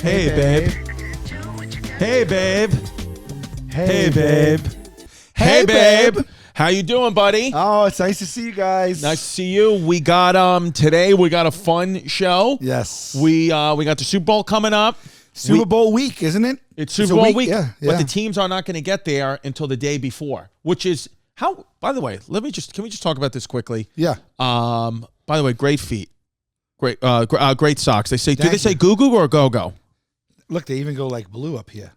Hey, babe. Hey, babe. Hey, babe. Hey, babe. How you doing, buddy? Oh, it's nice to see you guys. Nice to see you. We got today we got a fun show. Yes. We got the Super Bowl coming up. Super Bowl week, isn't it? It's Super Bowl week. Yeah. But the teams are not going to get there until the day before, which is how, by the way, can we just talk about this quickly? Yeah. By the way, great feet. Great socks. Do they say you. goo goo or go go? Look, they even go like blue up here.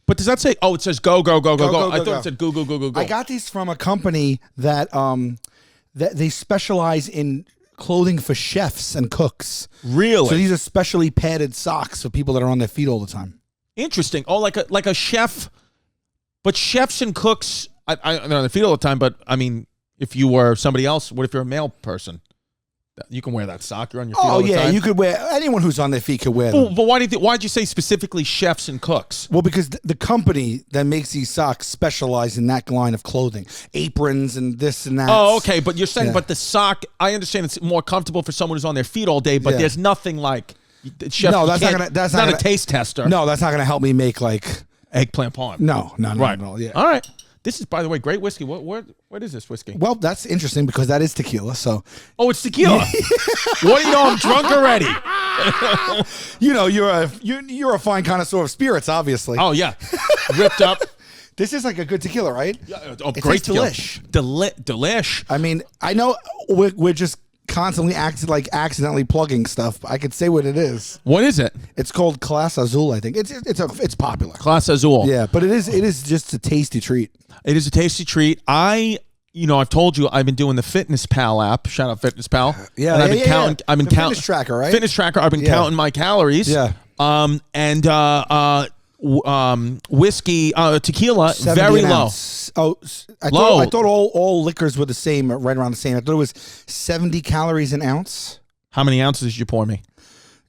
But does that say? Oh, it says go go go go go. I thought go. it said go go go go go. I got these from a company that that they specialize in clothing for chefs and cooks. Really? So these are specially padded socks for people that are on their feet all the time. Interesting. Oh, like a chef, but chefs and cooks. They're on their feet all the time. But I mean, if you were somebody else, what if you're a male person? You can wear that sock. You're on your feet all the time. You could wear, anyone who's on their feet could wear them. But why'd you say specifically chefs and cooks? Well, because the company that makes these socks specialize in that line of clothing, aprons and this and that. Oh, okay. But you're saying, Yeah. but the sock, I understand it's more comfortable for someone who's on their feet all day, but Yeah. there's nothing like chef. No, that's not a taste tester. No, that's not gonna help me make like Eggplant parm. no, Right. at all. Yeah. All right. This is, by the way, great whiskey. What is this whiskey? Well, that's interesting because that is tequila. So, Oh, it's tequila. What do you know? I'm drunk already. you know, you're a fine connoisseur of spirits, obviously. Oh yeah, ripped up. This is like a good tequila, right? Yeah, oh, It great tastes tequila. Delish. I mean, I know we're just constantly accidentally plugging stuff. But I could say what it is. What is it? It's called Class Azul. I think it's popular. Class Azul. Yeah, but it is just a tasty treat. It is a tasty treat. I've told you I've been doing the Fitness Pal app. Shout out Fitness Pal. Yeah, and I've been yeah. counting. I've been The counting fitness tracker, right? Fitness tracker. I've been counting my calories. Yeah. Whiskey, tequila, 70 very an low. ounce. Oh, I Low. thought all liquors were the same, right around the same. I thought it was 70 calories an ounce. How many ounces did you pour me?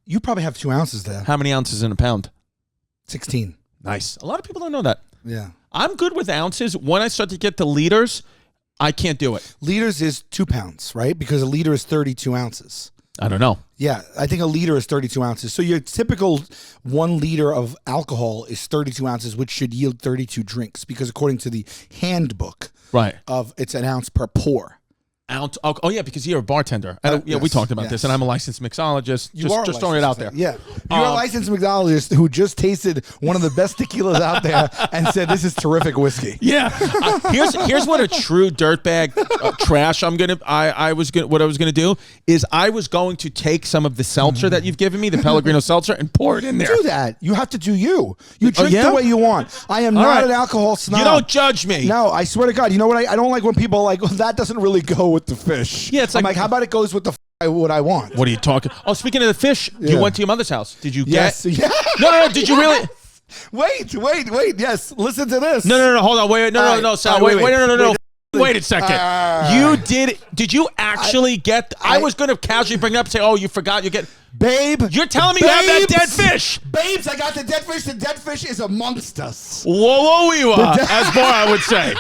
You probably have 2 ounces there. How many ounces in a pound? 16. Nice. A lot of people don't know that. Yeah. I'm good with ounces. When I start to get to liters, I can't do it. Liters is 2 pounds, right? Because a liter is 32 ounces. I don't know. Yeah, I think a liter is 32 ounces. So your typical 1 liter of alcohol is 32 ounces, which should yield 32 drinks. Because according to the handbook, Right. it's an ounce per pour. Ounce. Oh yeah, because you're a bartender. We Yes, talked about yes. this, and I'm a licensed mixologist. You are just throwing it out there. Yeah. You're a licensed mixologist who just tasted one of the best tequilas out there and said, this is terrific whiskey. Yeah. Here's what a true dirtbag trash what I was gonna do is I was going to take some of the seltzer that you've given me, the Pellegrino seltzer, and pour it in there. Do that. You have to do you. You drink yeah? the way you want. I am All not right. an alcohol snob. You don't judge me. No, I swear to God. You know what? I don't like when people are like, well, that doesn't really go with the fish. Yeah, it's I'm like- how about it goes with what I want? What are you talking? Oh, speaking of the fish, you Yeah. went to your mother's house. Did you Yes. get? Yeah. No. Did you really? Wait. Yes. Listen to this. No. Hold on. Wait. No. Sal. Wait. No. Wait a second. You did? Did you actually get? I was going to casually bring it up and say, "Oh, you forgot. You get." Babe. You're telling me you have that dead fish. Babes, I got the dead fish. The dead fish is amongst us. Whoa, you are, as Bar, I would say.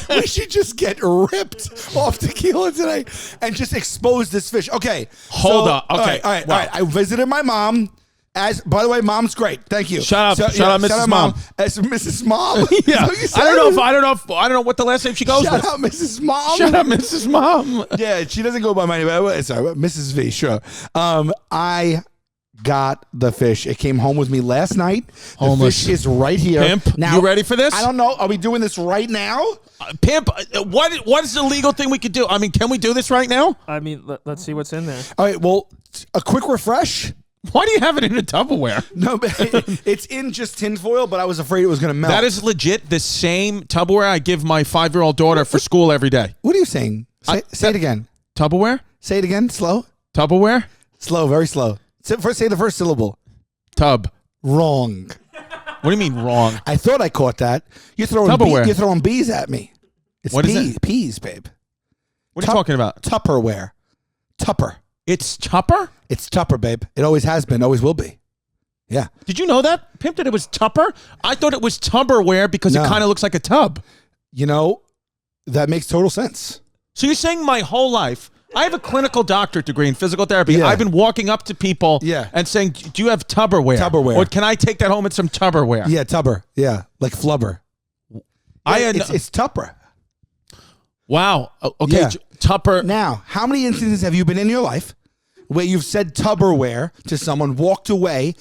We should just get ripped off tequila today and just expose this fish. Okay. Hold up. Okay. All right. Wow. I visited my mom. By the way, Mom's great. Thank you. Shout out, Mrs. Mom. As Mrs. Mom. Yeah. Is that I what you said? don't know what the last name she goes Shout with. out, Mrs. Mom. Shout out, Mrs. Mom. Yeah, she doesn't go by my name. Sorry, Mrs. V. Sure. I got the fish. It came home with me last night. The Homeless. fish is right here. Pimp, now, you ready for this? I don't know. Are we doing this right now? Pimp, what is the legal thing we could do? I mean, can we do this right now? I mean, let's see what's in there. All right. Well, a quick refresh. Why do you have it in a Tupperware? No, but it's in just tinfoil, but I was afraid it was going to melt. That is legit the same Tupperware I give my 5-year-old daughter for school every day. What are you saying? Say it again. Tupperware? Say it again. Slow. Tupperware? Slow. Very slow. Say the first syllable. Tub. Wrong. What do you mean wrong? I thought I caught that. You're throwing Tupperware. you're throwing bees at me. It's What is it? Peas, babe. What are you talking about? Tupperware. Tupper. It's Tupper? It's Tupper, babe. It always has been. Always will be. Yeah. Did you know that? Pimp, that it was Tupper? I thought it was Tupperware because No. it kind of looks like a tub. You know, that makes total sense. So you're saying my whole life I have a clinical doctorate degree in physical therapy. Yeah. I've been walking up to people Yeah. and saying, do you have tubberware? Tubberware. Or can I take that home in some tubberware? Yeah, tubber. Yeah, like flubber. It's tupper. Wow. Okay, Yeah. Tupper. Now, how many instances have you been in your life where you've said tubberware to someone, walked away,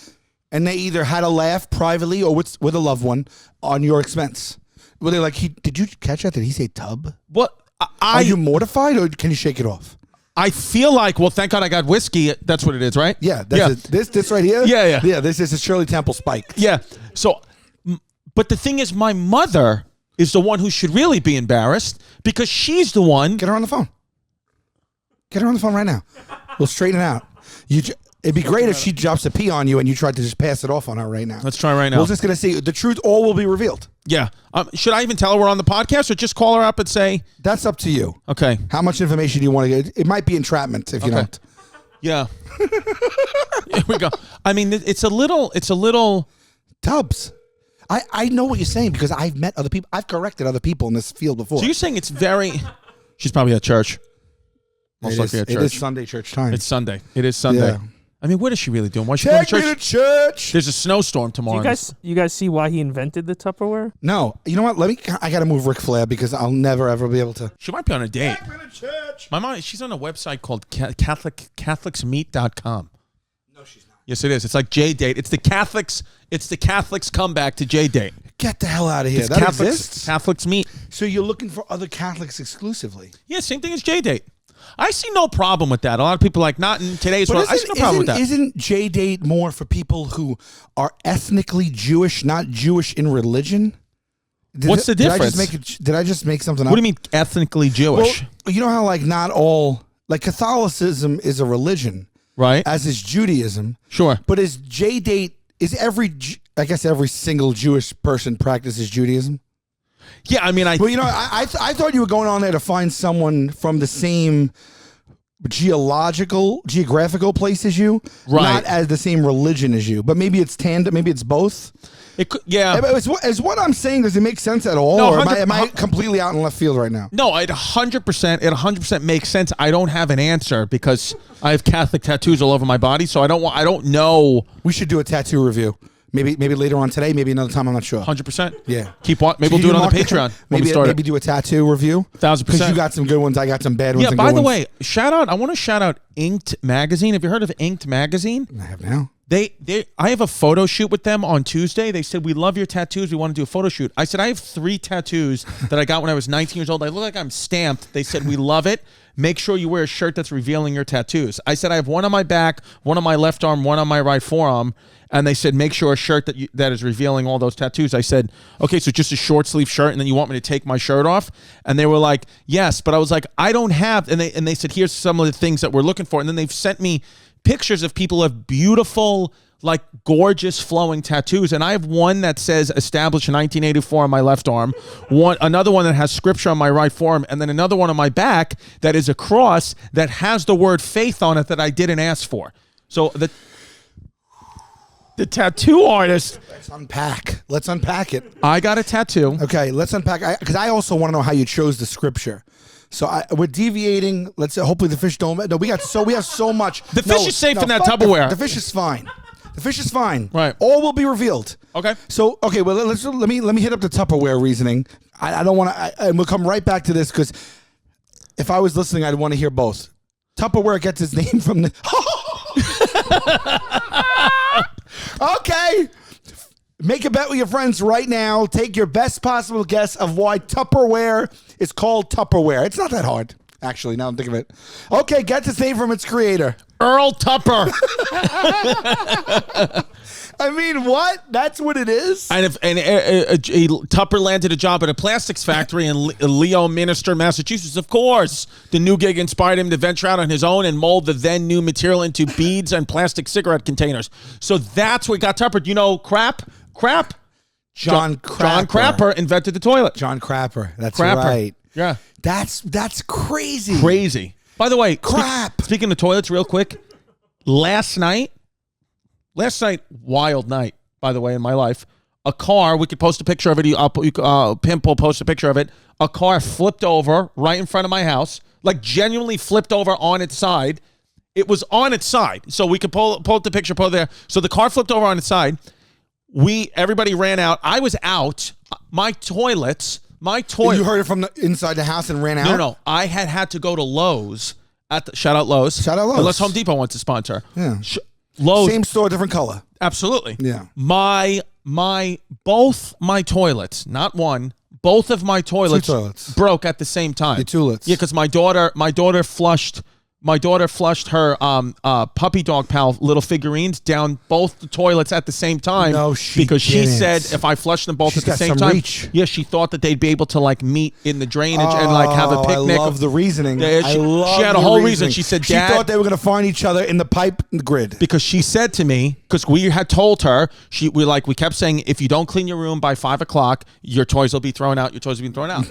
and they either had a laugh privately or with a loved one on your expense? Were they like, did you catch that? Did he say tub? What? Are you mortified or can you shake it off? I feel like, well, thank God I got whiskey. That's what it is, right? Yeah, that's this right here? Yeah. Yeah, this is a Shirley Temple spike. Yeah. So, but the thing is, my mother is the one who should really be embarrassed because she's the one. Get her on the phone. Get her on the phone right now. We'll straighten it out. It'd be great if she drops a pee on you and you tried to just pass it off on her right now. Let's try right now. We're just going to see. The truth all will be revealed. Yeah. Should I even tell her we're on the podcast or just call her up and say? That's up to you. Okay. How much information do you want to get? It might be entrapment if you don't. Yeah. Here we go. I mean, it's a little. Tubbs. I know what you're saying because I've met other people. I've corrected other people in this field before. So you're saying it's very. She's probably at church. Most likely at church. It is Sunday church time. It's Sunday. It is Sunday. Yeah. I mean, what is she really doing? Why is she going to church? Take me to church. There's a snowstorm tomorrow. You guys see why he invented the Tupperware? No. You know what? I got to move Ric Flair because I'll never, ever be able to. She might be on a date. Take me to church. My mom, she's on a website called catholicsmeet.com. No, she's not. Yes, it is. It's like J-Date. It's the Catholics comeback to J-Date. Get the hell out of here. It's That Catholics, exists? Catholics Meet. So you're looking for other Catholics exclusively? Yeah, same thing as J-Date. I see no problem with that. A lot of people are like, not in today's world. I see no problem with that. Isn't J-Date more for people who are ethnically Jewish, not Jewish in religion? What's the difference? Did I just make something up? What do you mean ethnically Jewish? Well, you know how like not all, like Catholicism is a religion, right? as is Judaism. Sure. But is J-Date, I guess every single Jewish person practices Judaism? Yeah, I mean, Well, you know, I thought you were going on there to find someone from the same geographical place as you, right? Not as the same religion as you, but maybe it's tandem, maybe it's both. It could, yeah. Is what I'm saying, does it make sense at all, No, or am I completely out in left field right now? No, it 100% makes sense. I don't have an answer because I have Catholic tattoos all over my body, so I don't know. We should do a tattoo review. Maybe later on today, maybe another time. I'm not sure. 100%. Yeah. Maybe we'll do it on the Patreon. Maybe do a tattoo review. 1,000%. Because you got some good ones, I got some bad ones. Yeah. and By good the ones. way, I want to shout out Inked Magazine. Have you heard of Inked Magazine? I have now. I have a photo shoot with them on Tuesday. They said, we love your tattoos. We want to do a photo shoot. I said, I have 3 tattoos that I got when I was 19 years old. I look like I'm stamped. They said, we love it. Make sure you wear a shirt that's revealing your tattoos. I said, I have one on my back, one on my left arm, one on my right forearm. And they said, make sure a shirt that is revealing all those tattoos. I said, okay, so just a short sleeve shirt, and then you want me to take my shirt off? And they were like, yes. But I was like, I don't have. And they said, here's some of the things that we're looking for. And then they've sent me pictures of people who have beautiful, like gorgeous flowing tattoos. And I have one that says established in 1984 on my left arm, another one that has scripture on my right forearm, and then another one on my back that is a cross that has the word faith on it that I didn't ask for. So the tattoo artist. Let's unpack it. I got a tattoo. Okay, let's unpack. Because I also want to know how you chose the scripture. So we're deviating. Let's hopefully the fish don't. No, we have so much. The fish is safe in that Tupperware. The fish is fine. The fish is fine. Right. All will be revealed. Okay. So well, let me hit up the Tupperware reasoning. I don't want to. And we'll come right back to this because if I was listening, I'd want to hear both. Tupperware gets its name from the. Okay. Make a bet with your friends right now. Take your best possible guess of why Tupperware is called Tupperware. It's not that hard, actually, now I'm thinking of it. Okay, get its name from its creator. Earl Tupper. I mean, what? That's what it is? And Tupper landed a job at a plastics factory in Leominster, Massachusetts. Of course, the new gig inspired him to venture out on his own and mold the then new material into beads and plastic cigarette containers. So that's what got Tupper. Do you know Crap? John Crapper invented the toilet. John Crapper. That's Crapper. right. Yeah. That's crazy. Crazy. By the way, crap. Speaking of toilets, real quick, last night, wild night, by the way, in my life. A car, we could post a picture of it. Pimp will post a picture of it. a car flipped over right in front of my house, like genuinely flipped over on its side. It was on its side. So we could pull up the picture, pull it there. So the car flipped over on its side. Everybody ran out. I was out. My toilets. You heard it from the inside the house and ran out? No. I had to go to Lowe's. Shout out Lowe's. Unless Home Depot wants to sponsor. Yeah. Lowe's. Same store, different color. Absolutely. Yeah. Both my toilets, not one, both of my toilets broke at the same time. Your toilets. Yeah, because my daughter flushed her puppy dog pal little figurines down both the toilets at the same time. No, she because she didn't. said if I flushed them both She's at the got same some time, reach. yeah, she thought that they'd be able to like meet in the drainage and like have a picnic. I love the reasening. Yeah, she had a whole reason. She said, "Dad," she thought they were going to find each other in the pipe grid. Because she said to me, because we had told her, we kept saying, if you don't clean your room by 5 o'clock, your toys will be thrown out. Your toys will be thrown out.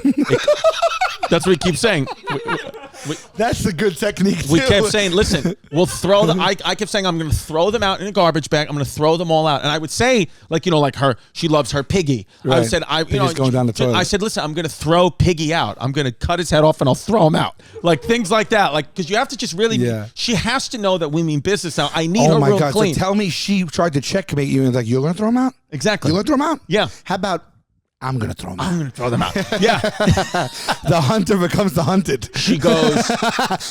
That's what we keep saying. That's a good technique, too. We kept saying, listen, we'll throw them. I kept saying, I'm going to throw them out in a garbage bag. I'm going to throw them all out. And I would say, like her, she loves her piggy. Right. I said, going down the toilet. I said, listen, I'm going to throw Piggy out. I'm going to cut his head off and I'll throw him out. Like things like that. Like, because you have to just really, she has to know that we mean business now. I need her real clean. So tell me she tried to checkmate you and like, you're going to throw him out? Exactly. You're going to throw him out? Yeah. How about, I'm going to throw them out. I'm going to throw them out. Yeah. The hunter becomes the hunted. She goes.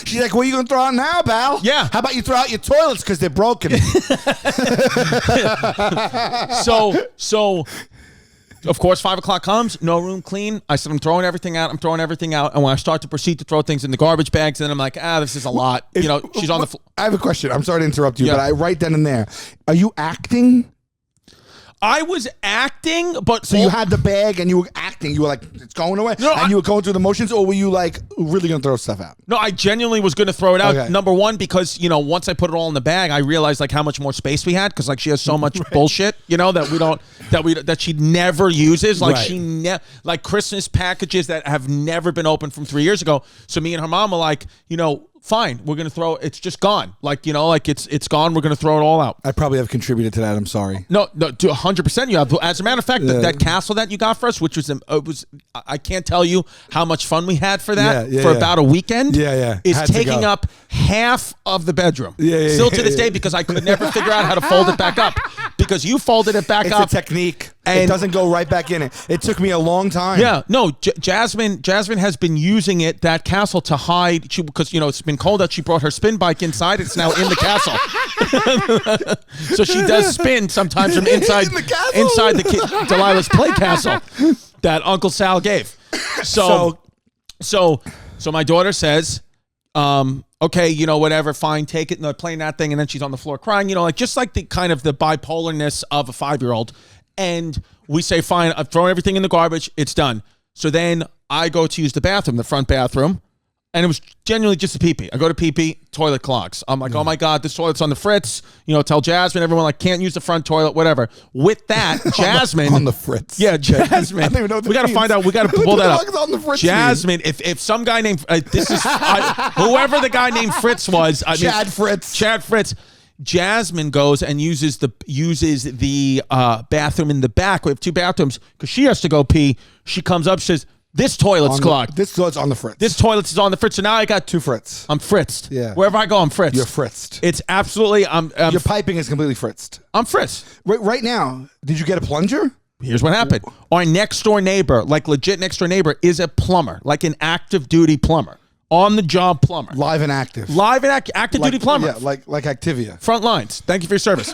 She's like, what are you going to throw out now, pal? Yeah. How about you throw out your toilets because they're broken? So, of course, 5 o'clock comes, no room clean. I said, I'm throwing everything out. And when I start to proceed to throw things in the garbage bags, then I'm like, this is a lot. She's on the floor. I have a question. I'm sorry to interrupt you, but I right then and there. Are you acting? I was acting, but... So you had the bag and you were acting. You were like, it's going away. No, and you were going through the motions, or were you like really going to throw stuff out? No, I genuinely was going to throw it out. Okay. Number one, because, once I put it all in the bag, I realized like how much more space we had because like she has so much bullshit, that she never uses. Like like Christmas packages that have never been opened from 3 years ago. So me and her mom were like, fine, we're going to throw it's just gone. Like, it's gone. We're going to throw it all out. I probably have contributed to that. I'm sorry. No, to 100% you have. As a matter of fact, that castle that you got for us, which was I can't tell you how much fun we had for that about a weekend. Is taking up half of the bedroom. Still to this day because I could never figure out how to fold it back up because you folded it back up. It's a technique. It doesn't go right back in it. It took me a long time. Yeah, no, Jasmine has been using that castle to hide because it's been cold out. She brought her spin bike inside. It's now in the castle. So she does spin sometimes from inside Delilah's play castle that Uncle Sal gave. So my daughter says, okay, whatever, fine, take it. And they're playing that thing, and then she's on the floor crying. Just like the kind of the bipolarness of a 5-year-old. And we say, fine, I've thrown everything in the garbage. It's done. So then I go to use the bathroom, the front bathroom. And it was genuinely just a pee-pee. I go to pee-pee, toilet clogs. I'm like, oh my God, this toilet's on the fritz. Tell Jasmine, everyone like, can't use the front toilet, whatever. With that, Jasmine. on the fritz. Yeah, Jasmine. I don't even know what we got to find out. We got to pull that up. On the fritz Jasmine, if some guy named, whoever the guy named Fritz was. Chad Fritz. Jasmine goes and uses the bathroom in the back. We have 2 bathrooms because she has to go pee. She comes up, she says, this toilet's clogged. This toilet's on the fritz. This toilet is on the fritz. So now I got 2 fritz. I'm fritzed. Yeah. Wherever I go, I'm fritzed. You're fritzed. It's absolutely. Your piping is completely fritzed. I'm fritzed. Right now, did you get a plunger? Here's what happened. Our next door neighbor, like legit next door neighbor, is a plumber, like an active duty plumber, on the job plumber, live and active, active duty plumber. Yeah, like Activia. Front lines. Thank you for your service.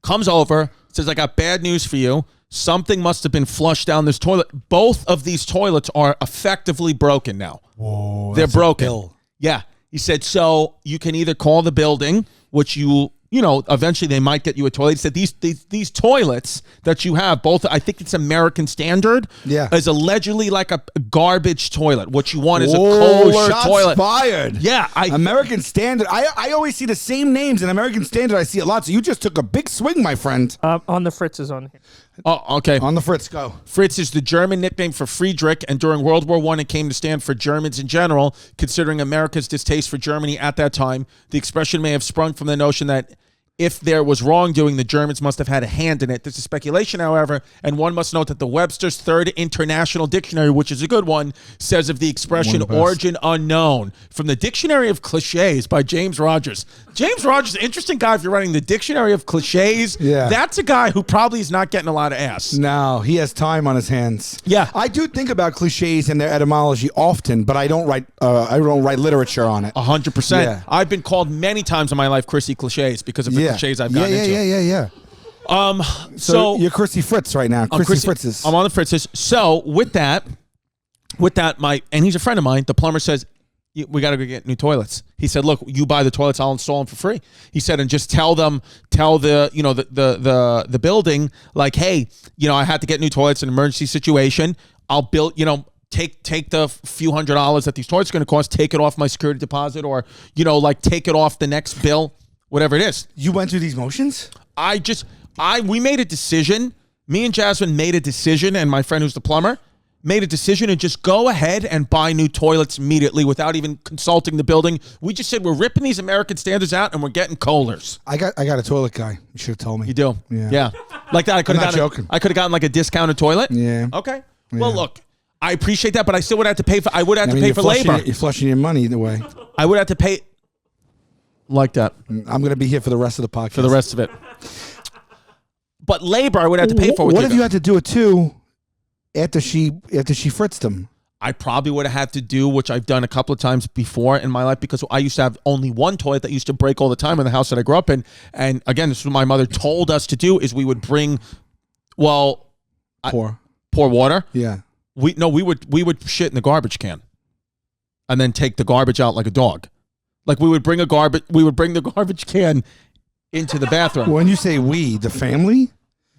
Comes over, says, I got bad news for you. Something must have been flushed down this toilet. Both of these toilets are effectively broken now. Whoa, they're broken. Bill. Yeah. He said, so you can either call the building, which eventually they might get you a toilet. He said these toilets that you have, both, I think it's American Standard, is allegedly like a garbage toilet. What you want is a Kohler toilet. Fired. Yeah. American Standard. I always see the same names in American Standard. I see it a lot. So you just took a big swing, my friend. On the Fritz is on here. Oh, okay. On the Fritz, go. Fritz is the German nickname for Friedrich, and during World War I, it came to stand for Germans in general. Considering America's distaste for Germany at that time, the expression may have sprung from the notion that if there was wrongdoing, the Germans must have had a hand in it. This is speculation, however, and one must note that the Webster's Third International Dictionary, which is a good one, says of the expression origin unknown from the Dictionary of Cliches by James Rogers. James Rogers, interesting guy if you're writing the Dictionary of Cliches. Yeah. That's a guy who probably is not getting a lot of ass. No, he has time on his hands. Yeah. I do think about cliches and their etymology often, but I don't write literature on it. 100%. Yeah. I've been called many times in my life Chrissy Cliches because of the cliches I've gotten into. Yeah. So you're Chrissy Fritz right now. Chrissy Fritz's. I'm on the Fritz's. So with that, and he's a friend of mine. The plumber says, we got to go get new toilets. He said, look, you buy the toilets, I'll install them for free. He said, and just tell the building, like, hey, I had to get new toilets in an emergency situation. I'll build, take the few $100s that these toilets are going to cost, take it off my security deposit, or, take it off the next bill, whatever it is. You went through these motions? We made a decision. Me and Jasmine made a decision, and my friend who's the plumber made a decision, and just go ahead and buy new toilets immediately without even consulting the building. We just said, we're ripping these American standards out and we're getting Kohlers. I got a toilet guy. You should have told me. You do? Yeah. Like that. I could have gotten like a discounted toilet. Yeah. Okay. Yeah. Well, look, I appreciate that, but I still would have to pay for. I would have to pay for labor. You're flushing your money either way. I would have to pay. Like that. I'm going to be here for the rest of the podcast. For the rest of it. But labor, I would have to pay for. What if you had to do it too? After she fritzed him, I probably would have had to do, which I've done a couple of times before in my life, because I used to have only one toilet that used to break all the time in the house that I grew up in. And again, this is what my mother told us to do: is we would bring, pour water. Yeah. We would shit in the garbage can, and then take the garbage out like a dog. Like we would bring the garbage can into the bathroom. When you say we, the family.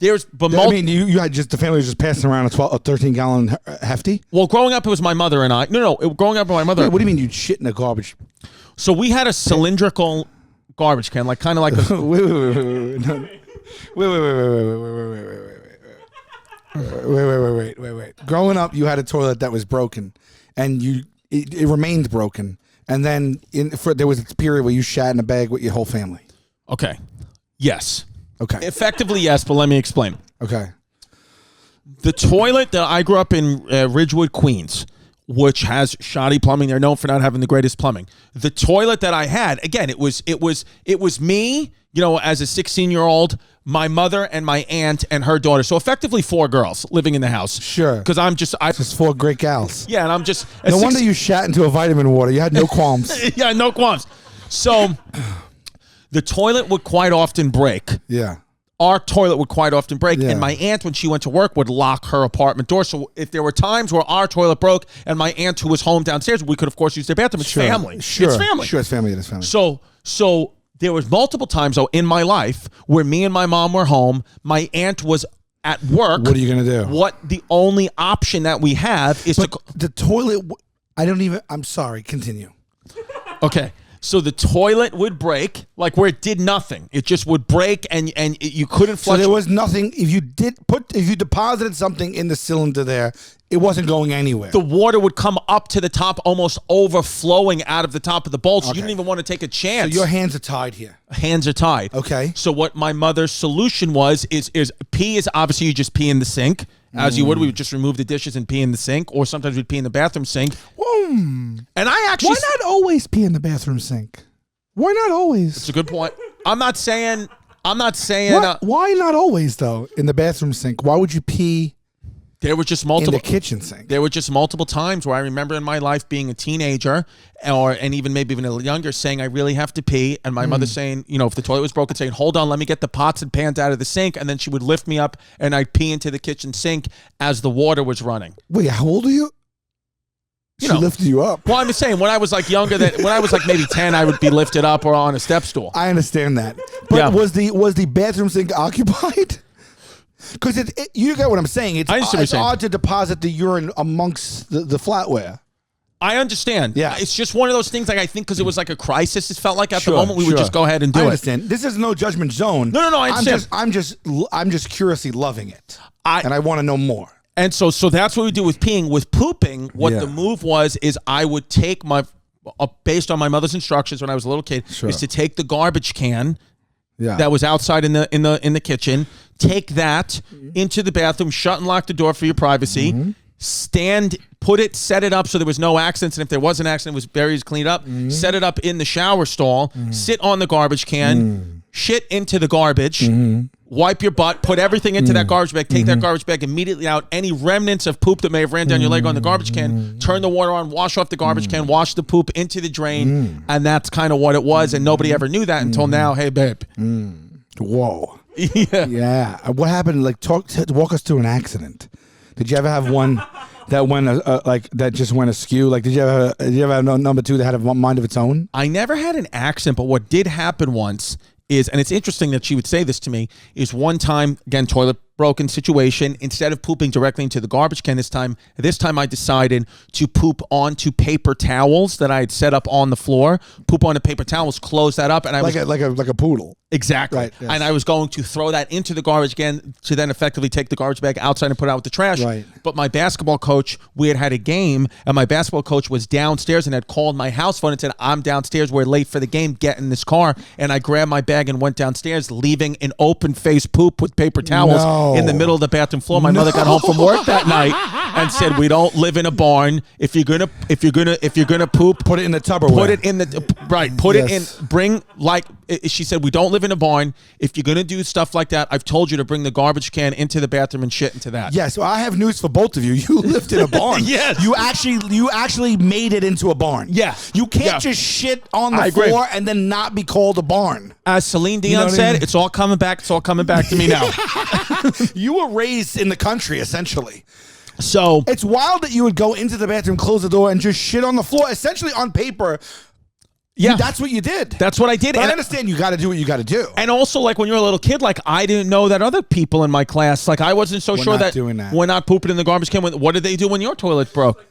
You had the family was just passing around a 13-gallon hefty? Well, growing up, it was my mother and I. Growing up with my mother. Wait, what do you mean you'd shit in the garbage? So we had a cylindrical garbage can, kind of like a... Wait. Growing up, you had a toilet that was broken, and it remained broken. And then there was a period where you shat in a bag with your whole family. Okay. Yes. Okay. Effectively, yes, but let me explain. Okay. The toilet that I grew up in, Ridgewood, Queens, which has shoddy plumbing, they're known for not having the greatest plumbing. The toilet that I had, again, it was me, as a 16-year-old, my mother and my aunt and her daughter. So effectively 4 girls living in the house. Sure. Because just 4 great gals. Yeah, and I'm just... No wonder you shat into a vitamin water. You had no qualms. Yeah, no qualms. So... The toilet would quite often break. Yeah. Our toilet would quite often break. Yeah. And my aunt, when she went to work, would lock her apartment door. So if there were times where our toilet broke and my aunt, who was home downstairs, we could, of course, use their bathroom. It's family. Sure. It's family. Sure, it's family. It is family. So there was multiple times, though, in my life where me and my mom were home. My aunt was at work. What are you going to do? The only option that we have is the toilet, I'm sorry, continue. Okay. So the toilet would break, like where it did nothing. It just would break, and you couldn't flush. So there was nothing. If you deposited something in the cylinder there, it wasn't going anywhere. The water would come up to the top, almost overflowing out of the top of the bowl. So you didn't even want to take a chance. So your hands are tied here. Hands are tied. Okay. So what my mother's solution was is pee is obviously you just pee in the sink. As you would, we would just remove the dishes and pee in the sink, or sometimes we'd pee in the bathroom sink. And I actually... Why not always pee in the bathroom sink? Why not always? It's a good point. I'm not saying... Why not always, though, in the bathroom sink? Why would you pee... There were just multiple in the kitchen sink. There were just multiple times where I remember in my life being a teenager, and even maybe even a little younger, saying I really have to pee, and my mother saying, if the toilet was broken, saying, "Hold on, let me get the pots and pans out of the sink," and then she would lift me up, and I'd pee into the kitchen sink as the water was running. Wait, how old are you? She lifted you up. Well, I'm just saying, when I was when I was maybe 10, I would be lifted up or on a step stool. I understand that, but was the bathroom sink occupied? Because you get what I'm saying. It's odd to deposit the urine amongst the flatware. I understand. Yeah. It's just one of those things, I think because it was like a crisis, it felt like at the moment we would just go ahead and do it. I understand. This is no judgment zone. No, I understand. I'm just curiously loving it. And I want to know more. And so that's what we do with peeing. With pooping, what the move was is I would take based on my mother's instructions when I was a little kid, is to take the garbage can that was outside in the kitchen. Take that into the bathroom, shut and lock the door for your privacy. Set it up so there was no accidents, and if there was an accident, it was very cleaned up. Set it up in the shower stall. Sit on the garbage can. Shit into the garbage. Wipe your butt. Put everything into that garbage bag. Take that garbage bag immediately out. Any remnants of poop that may have ran down your leg on the garbage can. Turn the water on. Wash off the garbage can. Wash the poop into the drain. And that's kind of what it was. And nobody ever knew that until now. Hey, babe. Whoa. Yeah. Yeah. What happened? Like, walk us through an accident. Did you ever have one that went that just went askew? Like, did you ever have number two that had a mind of its own? I never had an accident, but what did happen once is, and it's interesting that she would say this to me, is one time, again, toilet broken situation. Instead of pooping directly into the garbage can this time I decided to poop onto paper towels that I had set up on the floor. Poop onto paper towels, close that up, and I like a poodle. Exactly. Right, yes. And I was going to throw that into the garbage again to then effectively take the garbage bag outside and put it out with the trash. Right. But my basketball coach, we had a game, and my basketball coach was downstairs and had called my house phone and said, I'm downstairs, we're late for the game, get in this car. And I grabbed my bag and went downstairs, leaving an open face poop with paper towels in the middle of the bathroom floor. My mother got home from work that night and said, we don't live in a barn. If you're gonna poop, put it in the Tupperware. Put it in the right. Put it in. Bring, like she said, we don't live in a barn. If you're gonna do stuff like that, I've told you to bring the garbage can into the bathroom and shit into that. Yes, well, I have news for both of you. You lived in a barn. Yes. You actually made it into a barn. Yeah. You can't just shit on the floor and then not be called a barn. As Celine Dion said, it's all coming back. It's all coming back to me now. You were raised in the country, essentially. So it's wild that you would go into the bathroom, close the door, and just shit on the floor, essentially on paper. Yeah, that's what you did. That's what I did. But I understand you got to do what you got to do. And also, like when you're a little kid, like I didn't know that other people in my class, like I wasn't so sure that we're not pooping in the garbage can. What did they do when your toilet broke?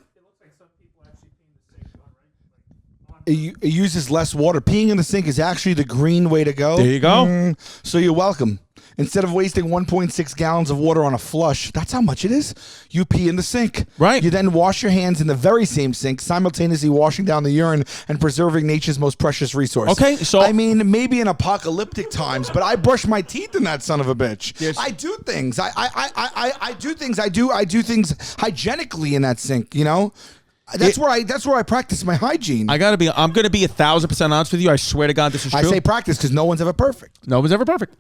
It uses less water. Peeing in the sink is actually the green way to go. There you go. So you're welcome. Instead of wasting 1.6 gallons of water on a flush, that's how much it is. You pee in the sink. Right. You then wash your hands in the very same sink, simultaneously washing down the urine and preserving nature's most precious resource. Okay, so I mean, maybe in apocalyptic times, but I brush my teeth in that son of a bitch. Yes. I do things. I do things. I do things hygienically in that sink. You know. That's where I practice my hygiene. I'm gonna be 1,000% honest with you. I swear to God, this is true. I say practice because no one's ever perfect. No one's ever perfect.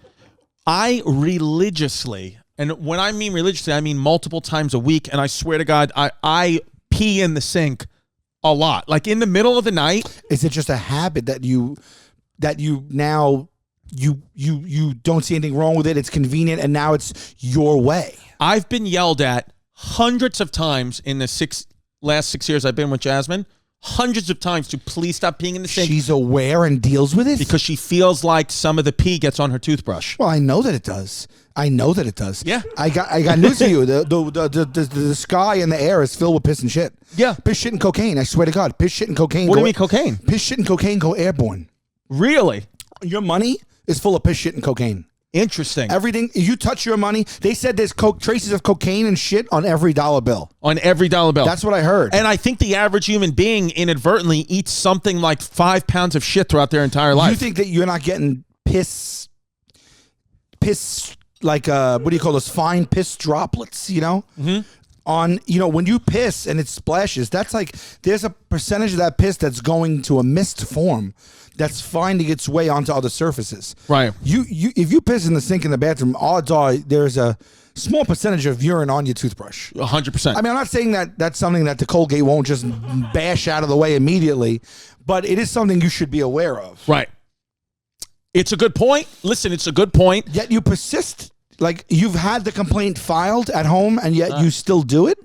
I religiously, and when I mean religiously, I mean multiple times a week, and I swear to God, I pee in the sink a lot. Like in the middle of the night. Is it just a habit that you now you don't see anything wrong with it? It's convenient, and now it's your way. I've been yelled at hundreds of times in the last 6 years I've been with Jasmine. Hundreds of times to please stop peeing in the sink. She's aware and deals with it? Because she feels like some of the pee gets on her toothbrush. Well, I know that it does. Yeah. I got news for you. The sky and the air is filled with piss and shit. Yeah. Piss, shit, and cocaine. I swear to God. Piss, shit, and cocaine. What do you mean cocaine? Piss, shit, and cocaine go airborne. Really? Your money is full of piss, shit, and cocaine. Interesting. Everything, you touch your money, they said there's traces of cocaine and shit on every dollar bill. On every dollar bill. That's what I heard. And I think the average human being inadvertently eats something like 5 pounds of shit throughout their entire life. You think that you're not getting piss, like, what do you call those fine piss droplets, you know? Mm-hmm. When you piss and it splashes, that's like, there's a percentage of that piss that's going to a mist form that's finding its way onto other surfaces. Right. If you piss in the sink in the bathroom, odds are there's a small percentage of urine on your toothbrush. 100%. I mean, I'm not saying that that's something that the Colgate won't just bash out of the way immediately, but it is something you should be aware of. Right. It's a good point. Listen, it's a good point. Yet you persist. Like, you've had the complaint filed at home, and yet you still do it?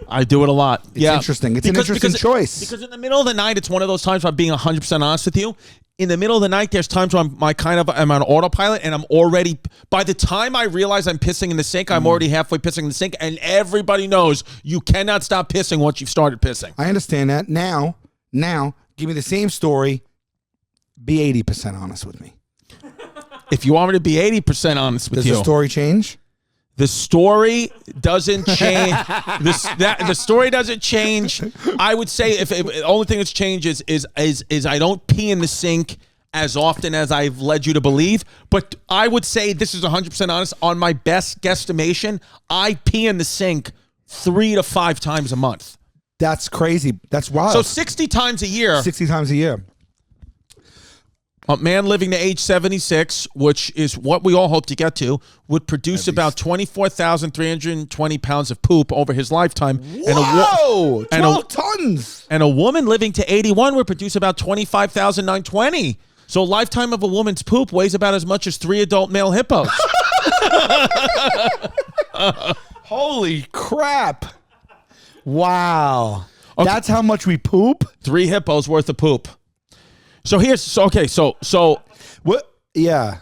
I do it a lot. It's interesting. It's an interesting choice. Because in the middle of the night, it's one of those times where I'm being 100% honest with you. In the middle of the night, there's times where I'm on autopilot, and I'm already, by the time I realize I'm pissing in the sink, I'm already halfway pissing in the sink, and everybody knows you cannot stop pissing once you've started pissing. I understand that. Now, give me the same story. Be 80% honest with me. If you want me to be 80% honest with you. Does the story change? The story doesn't change. The story doesn't change. I would say if the only thing that's changed is I don't pee in the sink as often as I've led you to believe, but I would say this is 100% honest. On my best guesstimation, I pee in the sink 3 to 5 times a month. That's crazy. That's wild. So 60 times a year. 60 times a year. A man living to age 76, which is what we all hope to get to, would produce about 24,320 pounds of poop over his lifetime. Whoa! 12 tons! And a woman living to 81 would produce about 25,920. So a lifetime of a woman's poop weighs about as much as 3 adult male hippos. Holy crap. Wow. Okay. That's how much we poop? 3 hippos worth of poop. So what? Yeah.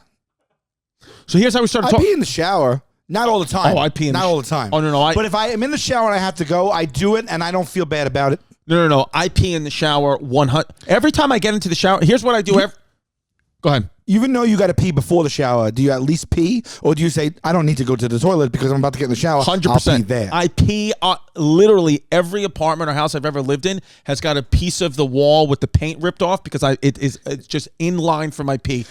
So here's how we started I talking. pee in the shower. Not all the time. Oh, I pee in Not all the time. Oh, no. But if I am in the shower and I have to go, I do it and I don't feel bad about it. No. I pee in the shower 100. Every time I get into the shower, here's what I do. Go ahead. Even though you got to pee before the shower, do you at least pee? Or do you say, I don't need to go to the toilet because I'm about to get in the shower? 100%. I'll pee there. I pee, literally every apartment or house I've ever lived in has got a piece of the wall with the paint ripped off because it's just in line for my pee.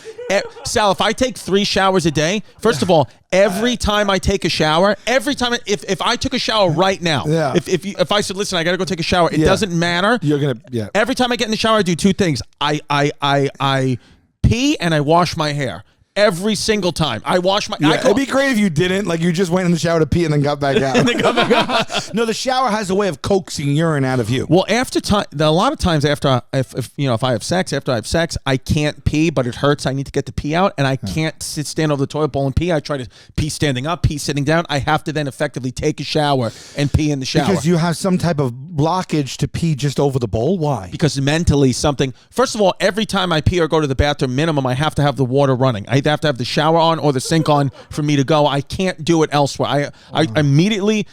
Sal, if I take 3 showers a day, first of all, every time I take a shower, if I took a shower right now, if I said, listen, I got to go take a shower, it doesn't matter. You're going to, Every time I get in the shower, I do 2 things. I pee and I wash my hair every single time. I wash my. It'd be great if you didn't. Like you just went in the shower to pee and then got back out. No, the shower has a way of coaxing urine out of you. Well, after time, a lot of times after, if I have sex, I can't pee, but it hurts. I need to get the pee out, and I can't stand over the toilet bowl and pee. I try to pee standing up, pee sitting down. I have to then effectively take a shower and pee in the shower because you have some type of blockage to pee just over the bowl. Why? Because mentally something. First of all, every time I pee or go to the bathroom, minimum, I have to have the water running. I have to have the shower on or the sink on for me to go. I can't do it elsewhere. I immediately.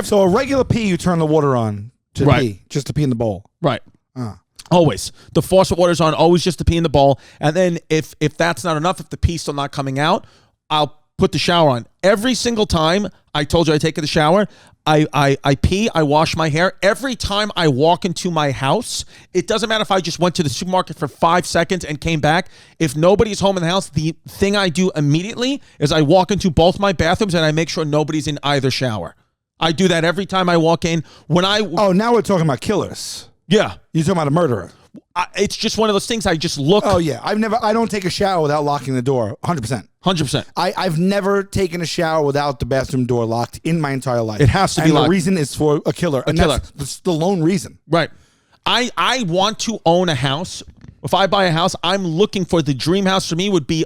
So a regular pee, you turn the water on to pee, just to pee in the bowl. Right. Always. The faucet water's on, always just to pee in the bowl. And then if that's not enough, if the pee's still not coming out, I'll put the shower on. Every single time I told you I take the shower, I pee, I wash my hair. Every time I walk into my house, it doesn't matter if I just went to the supermarket for 5 seconds and came back. If nobody's home in the house, the thing I do immediately is I walk into both my bathrooms and I make sure nobody's in either shower. I do that every time I walk in. Now we're talking about killers. Yeah. You're talking about a murderer. It's just one of those things I just look. Oh, yeah. I don't take a shower without locking the door. 100%. 100%. I've never taken a shower without the bathroom door locked in my entire life. It has to be locked. And the reason is for a killer. That's the lone reason. Right. I want to own a house. If I buy a house, I'm looking for the dream house for me would be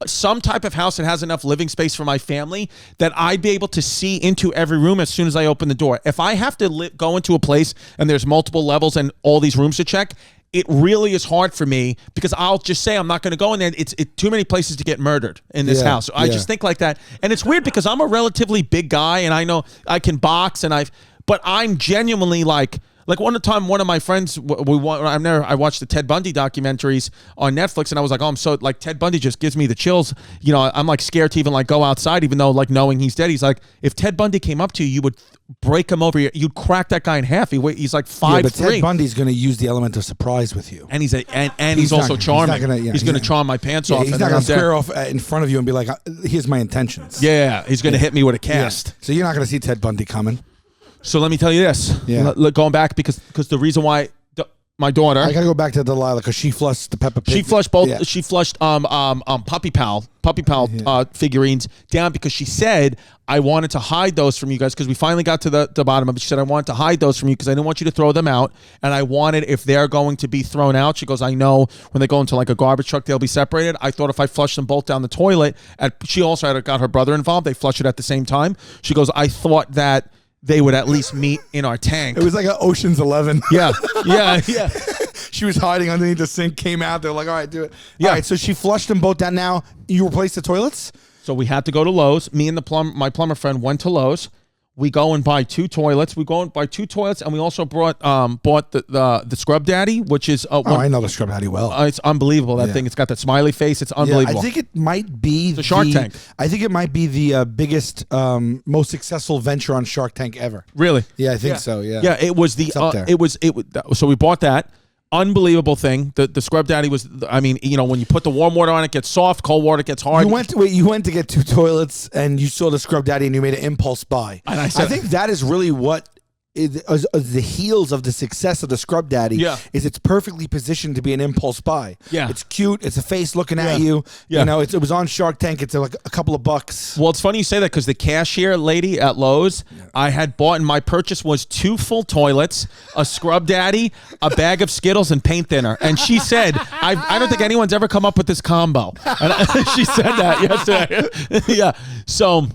some type of house that has enough living space for my family that I'd be able to see into every room as soon as I open the door. If I have to go into a place and there's multiple levels and all these rooms to check, it really is hard for me because I'll just say I'm not going to go in there. It's too many places to get murdered in this house. I just think like that. And it's weird because I'm a relatively big guy and I know I can box but I'm genuinely like one time, one of my friends, I watched the Ted Bundy documentaries on Netflix, and I was like, oh, I'm so, like, Ted Bundy just gives me the chills. You know, I'm, like, scared to even, like, go outside, even though, like, knowing he's dead. He's like, if Ted Bundy came up to you, you would break him over. You'd crack that guy in half. He's like 5'3". Yeah, but Ted Bundy's going to use the element of surprise with you. And he's also charming. He's going to charm my pants off. He's not going to square off in front of you and be like, here's my intentions. Yeah, he's going to hit me with a cast. Yeah. So you're not going to see Ted Bundy coming. So let me tell you this. Yeah. Going back because the reason why my daughter. I gotta go back to Delilah because she flushed the Peppa Pig. She flushed both. Yeah. She flushed Puppy Pal figurines down because she said I wanted to hide those from you guys because we finally got to the bottom of it. She said I wanted to hide those from you because I didn't want you to throw them out, and I wanted if they're going to be thrown out. She goes, I know when they go into like a garbage truck they'll be separated. I thought if I flushed them both down the toilet, she also got her brother involved. They flushed it at the same time. She goes, I thought that they would at least meet in our tank. It was like an Ocean's 11. Yeah. She was hiding underneath the sink, came out. They're like, all right, do it. Yeah. All right, so she flushed them both down. Now, you replaced the toilets? So we had to go to Lowe's. Me and my plumber friend went to Lowe's. We go and buy 2 toilets. And we also bought the Scrub Daddy, which is I know the Scrub Daddy well. It's unbelievable, that thing. It's got that smiley face. It's unbelievable. I think it might be the Shark Tank. I think it might be the biggest, most successful venture on Shark Tank ever. Really? Yeah, I think so. Yeah. Yeah, it was so we bought that. unbelievable thing. The Scrub Daddy was, I mean, you know, when you put the warm water on, it gets soft. Cold water, it gets hard. You went to get 2 toilets, and you saw the Scrub Daddy, and you made an impulse buy. And I think that is really what is the heels of the success of the Scrub Daddy. Yeah. Is it's perfectly positioned to be an impulse buy. Yeah. It's cute. It's a face looking at you. Yeah. You know, it was on Shark Tank. It's like a couple of bucks. Well, it's funny you say that because the cashier lady at Lowe's, I had bought, and my purchase was 2 full toilets, a Scrub Daddy, a bag of Skittles, and paint thinner. And she said, I don't think anyone's ever come up with this combo. And she said that yesterday. Yeah. So,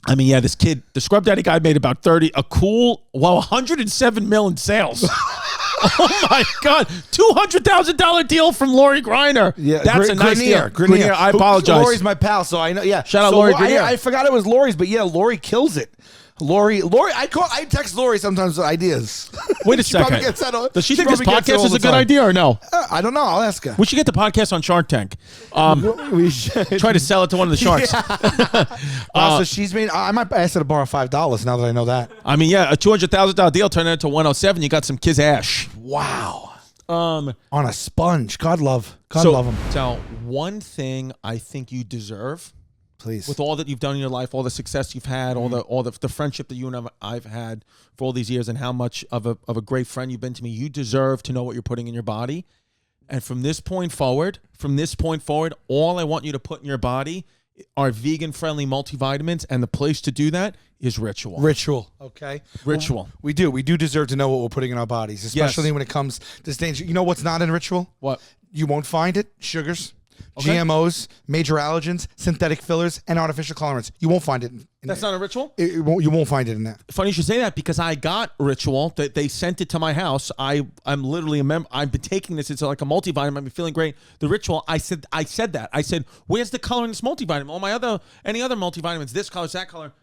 I mean, yeah, this kid, the Scrub Daddy guy made about 107 million sales. Oh my God. $200,000 deal from Lori Greiner. Yeah, that's a nice deal. Grenier, I apologize. Lori's my pal, so I know. Yeah, Shout out Lori Grenier. I forgot it was Lori's, but yeah, Lori kills it. Lori. I text Lori sometimes with ideas. Wait a second. Does she think this podcast is a good idea or no? I don't know. I'll ask her. We should get the podcast on Shark Tank. We should try to sell it to one of the sharks. So she's made. I might ask her to borrow $5 now that I know that. I mean, yeah, a $200,000 deal turned into 107. You got some Kiz Ash. Wow. On a sponge. God love him. So one thing I think you deserve. Please. With all that you've done in your life, all the success you've had, all the friendship that you and I've had for all these years, and how much of a great friend you've been to me, you deserve to know what you're putting in your body. And from this point forward, all I want you to put in your body are vegan-friendly multivitamins, and the place to do that is Ritual. Ritual, okay. Ritual. Well, we do deserve to know what we're putting in our bodies, especially when it comes to danger. You know what's not in Ritual? What? You won't find it. Sugars. Okay. GMOs, major allergens, synthetic fillers, and artificial colorants. You won't find it. That's not a Ritual? You won't find it in that. Funny you should say that, because I got Ritual. They sent it to my house. I'm literally a member. I've been taking this. It's like a multivitamin. I've been feeling great. The Ritual, I said that. I said, where's the color in this multivitamin? All any other multivitamins, this color, that color.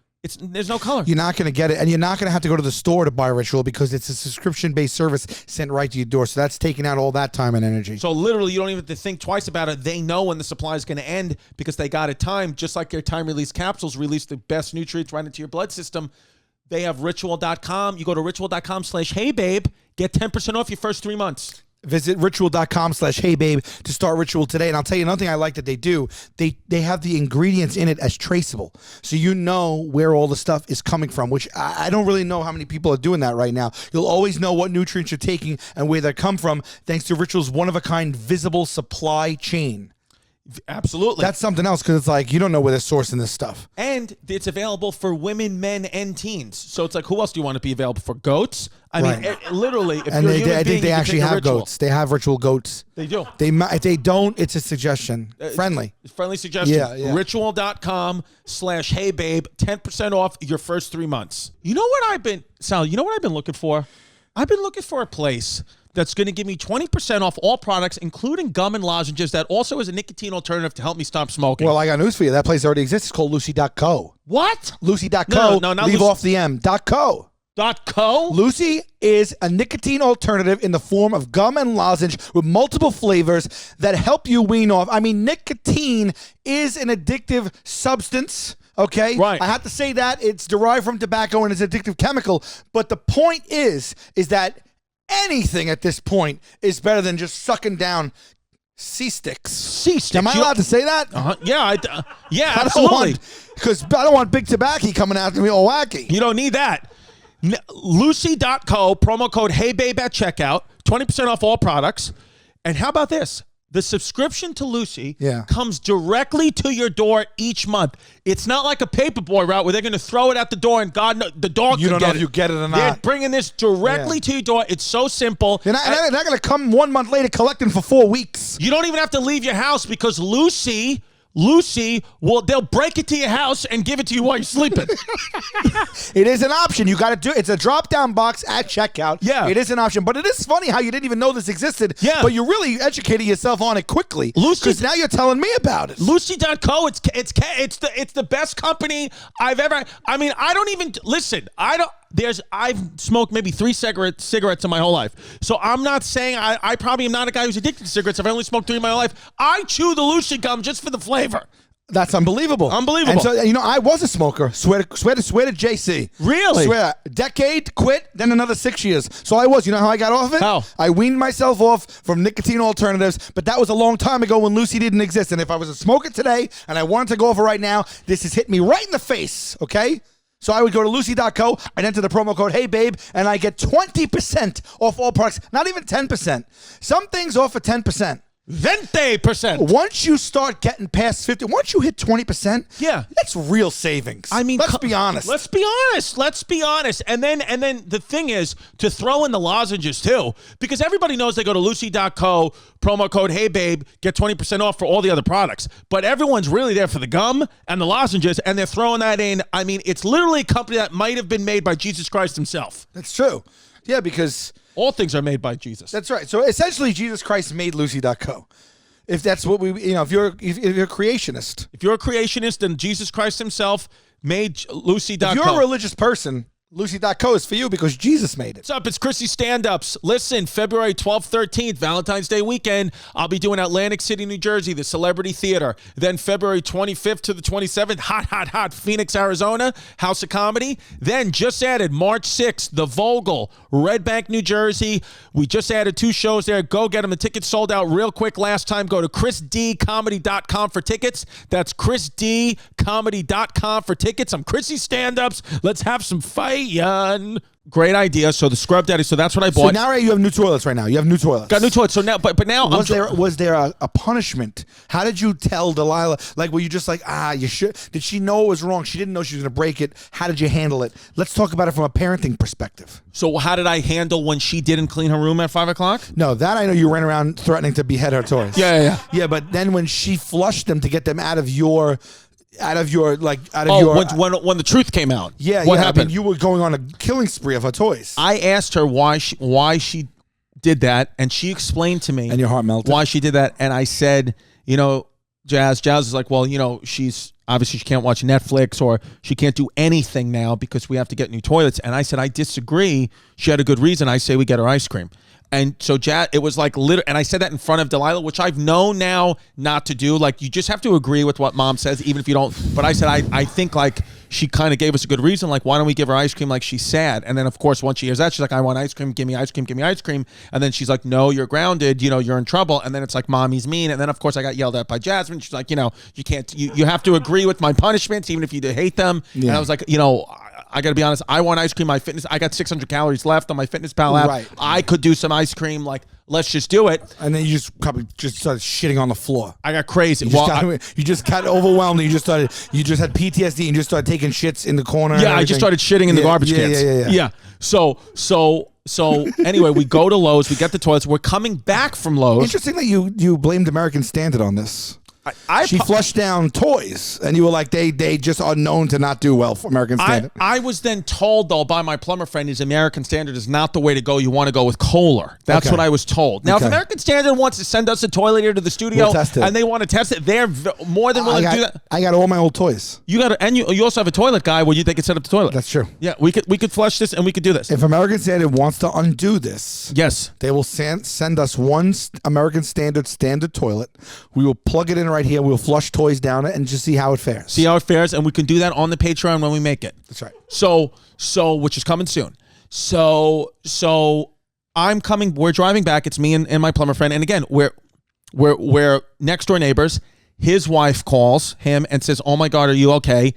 There's no color. You're not going to get it, and you're not going to have to go to the store to buy Ritual, because it's a subscription-based service sent right to your door. So that's taking out all that time and energy. So literally, you don't even have to think twice about it. They know when the supply is going to end, because they got it timed. Just like their time-release capsules release the best nutrients right into your blood system. They have Ritual.com. You go to Ritual.com/HeyBabe. Get 10% off your first 3 months. Visit Ritual.com/HeyBabe to start Ritual today. And I'll tell you another thing I like that they do. They have the ingredients in it as traceable. So you know where all the stuff is coming from, which I don't really know how many people are doing that right now. You'll always know what nutrients you're taking and where they come from, thanks to Ritual's one-of-a-kind visible supply chain. Absolutely. That's something else, because it's like you don't know where they're sourcing this stuff. And it's available for women, men, and teens. So it's like, who else do you want to be available for? Goats? I mean, literally, if you're a human I being, think they actually have goats. They have Ritual goats. They do. If they don't, it's a suggestion. Friendly. Friendly suggestion. Yeah. Ritual.com/HeyBabe. 10% off your first 3 months. You know what I've been looking for? I've been looking for a place that's going to give me 20% off all products, including gum and lozenges, that also is a nicotine alternative to help me stop smoking. Well, I got news for you. That place already exists. It's called Lucy.co. What? Lucy.co. No, not Leave Lucy. off the M. .co. .co? Lucy is a nicotine alternative in the form of gum and lozenge with multiple flavors that help you wean off. I mean, nicotine is an addictive substance. Okay? Right. I have to say that. It's derived from tobacco and it's an addictive chemical. But the point is that anything at this point is better than just sucking down C-sticks. C-sticks. Am I allowed to say that? Yeah, absolutely. Because I don't want big tobacco coming after me all wacky. You don't need that. Lucy.co, promo code HeyBabe at checkout, 20% off all products. And how about this? The subscription to Lucy comes directly to your door each month. It's not like a paperboy route where they're going to throw it out the door and God, the dog you can don't know get if you get it or not. They're bringing this directly to your door. It's so simple. They're not going to come 1 month later collecting for 4 weeks. You don't even have to leave your house, because Lucy, they'll break it to your house and give it to you while you're sleeping. It is an option. You got to do it. It's a drop-down box at checkout. Yeah. It is an option. But it is funny how you didn't even know this existed. Yeah. But you're really educating yourself on it quickly. Because now you're telling me about it. Lucy.co, it's the best company I've ever. I mean, I don't even listen. I've smoked maybe 3 cigarettes in my whole life. So I'm not saying I probably am not a guy who's addicted to cigarettes. I've only smoked 3 in my life. I chew the Lucy gum just for the flavor. That's unbelievable. Unbelievable. And so, I was a smoker. Swear to JC. Really? Swear. Decade, quit, then another 6 years. So I was. You know how I got off it? How? I weaned myself off from nicotine alternatives, but that was a long time ago when Lucy didn't exist. And if I was a smoker today and I wanted to go off it right now, this has hit me right in the face, okay? So I would go to lucy.co, I'd enter the promo code HeyBabe, and I get 20% off all products. Not even 10%. Some things off for 10%. 20%. Once you start getting past 50, once you hit 20%, yeah, that's real savings. I mean, let's be honest. Let's be honest. And then the thing is to throw in the lozenges too, because everybody knows they go to lucy.co, promo code HeyBabe, get 20% off for all the other products. But everyone's really there for the gum and the lozenges, and they're throwing that in. I mean, it's literally a company that might have been made by Jesus Christ himself. That's true. Yeah, because all things are made by Jesus. That's right. So essentially, Jesus Christ made Lucy.co. If that's what if you're a creationist. If you're a creationist, then Jesus Christ himself made Lucy.co. If you're a religious person, Lucy.co is for you because Jesus made it. What's up? It's Chrissy Stand-Ups. Listen, February 12th, 13th, Valentine's Day weekend, I'll be doing Atlantic City, New Jersey, the Celebrity Theater. Then February 25th to the 27th, hot, Phoenix, Arizona, House of Comedy. Then just added March 6th, the Vogel, Red Bank, New Jersey. We just added 2 shows there. Go get them. The tickets sold out real quick last time. Go to chrisdcomedy.com for tickets. That's chrisdcomedy.com for tickets. I'm Chrissy Stand-Ups. Let's have some fun. Great idea. So the Scrub Daddy. So that's what I bought. So now you have new toilets right now. You have new toilets. Got new toilets. So now, but now was there a punishment? How did you tell Delilah? Like, were you just like, you should? Did she know it was wrong? She didn't know she was going to break it. How did you handle it? Let's talk about it from a parenting perspective. So how did I handle when she didn't clean her room at 5 o'clock? No, that I know you ran around threatening to behead her toys. Yeah. Yeah, but then when she flushed them to get them out of your when the truth came out. What happened? I mean, you were going on a killing spree of her toys. I asked her why she did that, and she explained to me. And your heart melted. Why she did that, and I said, Jazz is like, well, she's obviously she can't watch Netflix or she can't do anything now because we have to get new toilets. And I said, I disagree. She had a good reason. I say we get her ice cream. And so it was like and I said that in front of Delilah, which I've known now not to do. Like, you just have to agree with what mom says, even if you don't. But I said, I think like she kind of gave us a good reason. Like, why don't we give her ice cream? Like, she's sad. And then of course, once she hears that, she's like, I want ice cream. Give me ice cream. Give me ice cream. And then she's like, no, you're grounded. You're in trouble. And then it's like, mommy's mean. And then of course I got yelled at by Jasmine. She's like, you can't, you have to agree with my punishments, even if you hate them. Yeah. And I was like, I got to be honest. I want ice cream. I got 600 calories left on my Fitness Pal app. Right. I could do some ice cream. Like, let's just do it. And then you probably started shitting on the floor. I got crazy. You just got overwhelmed. And you just had PTSD and you just started taking shits in the corner. Yeah, I just started shitting in the garbage cans. Yeah. So anyway, we go to Lowe's. We get the toilets. We're coming back from Lowe's. Interesting that you blamed American Standard on this. She flushed down toys, and you were like, they just are known to not do well for American Standard. I was then told, though, by my plumber friend, is American Standard is not the way to go. You want to go with Kohler. That's what I was told. Now, if American Standard wants to send us a toilet here to the studio and they want to test it, they're more than willing to do that. I got all my old toys. You also have a toilet guy where they can set up the toilet. That's true. Yeah, we could flush this and we could do this. If American Standard wants to undo this, yes, they will send us one American Standard toilet. We will plug it in right here. We'll flush toys down it and just see how it fares. And we can do that on the Patreon when we make it. That's right. So which is coming soon. So I'm coming. We're driving back. It's me and my plumber friend. And again, we're next door neighbors. His wife calls him and says, "Oh my God, are you okay?"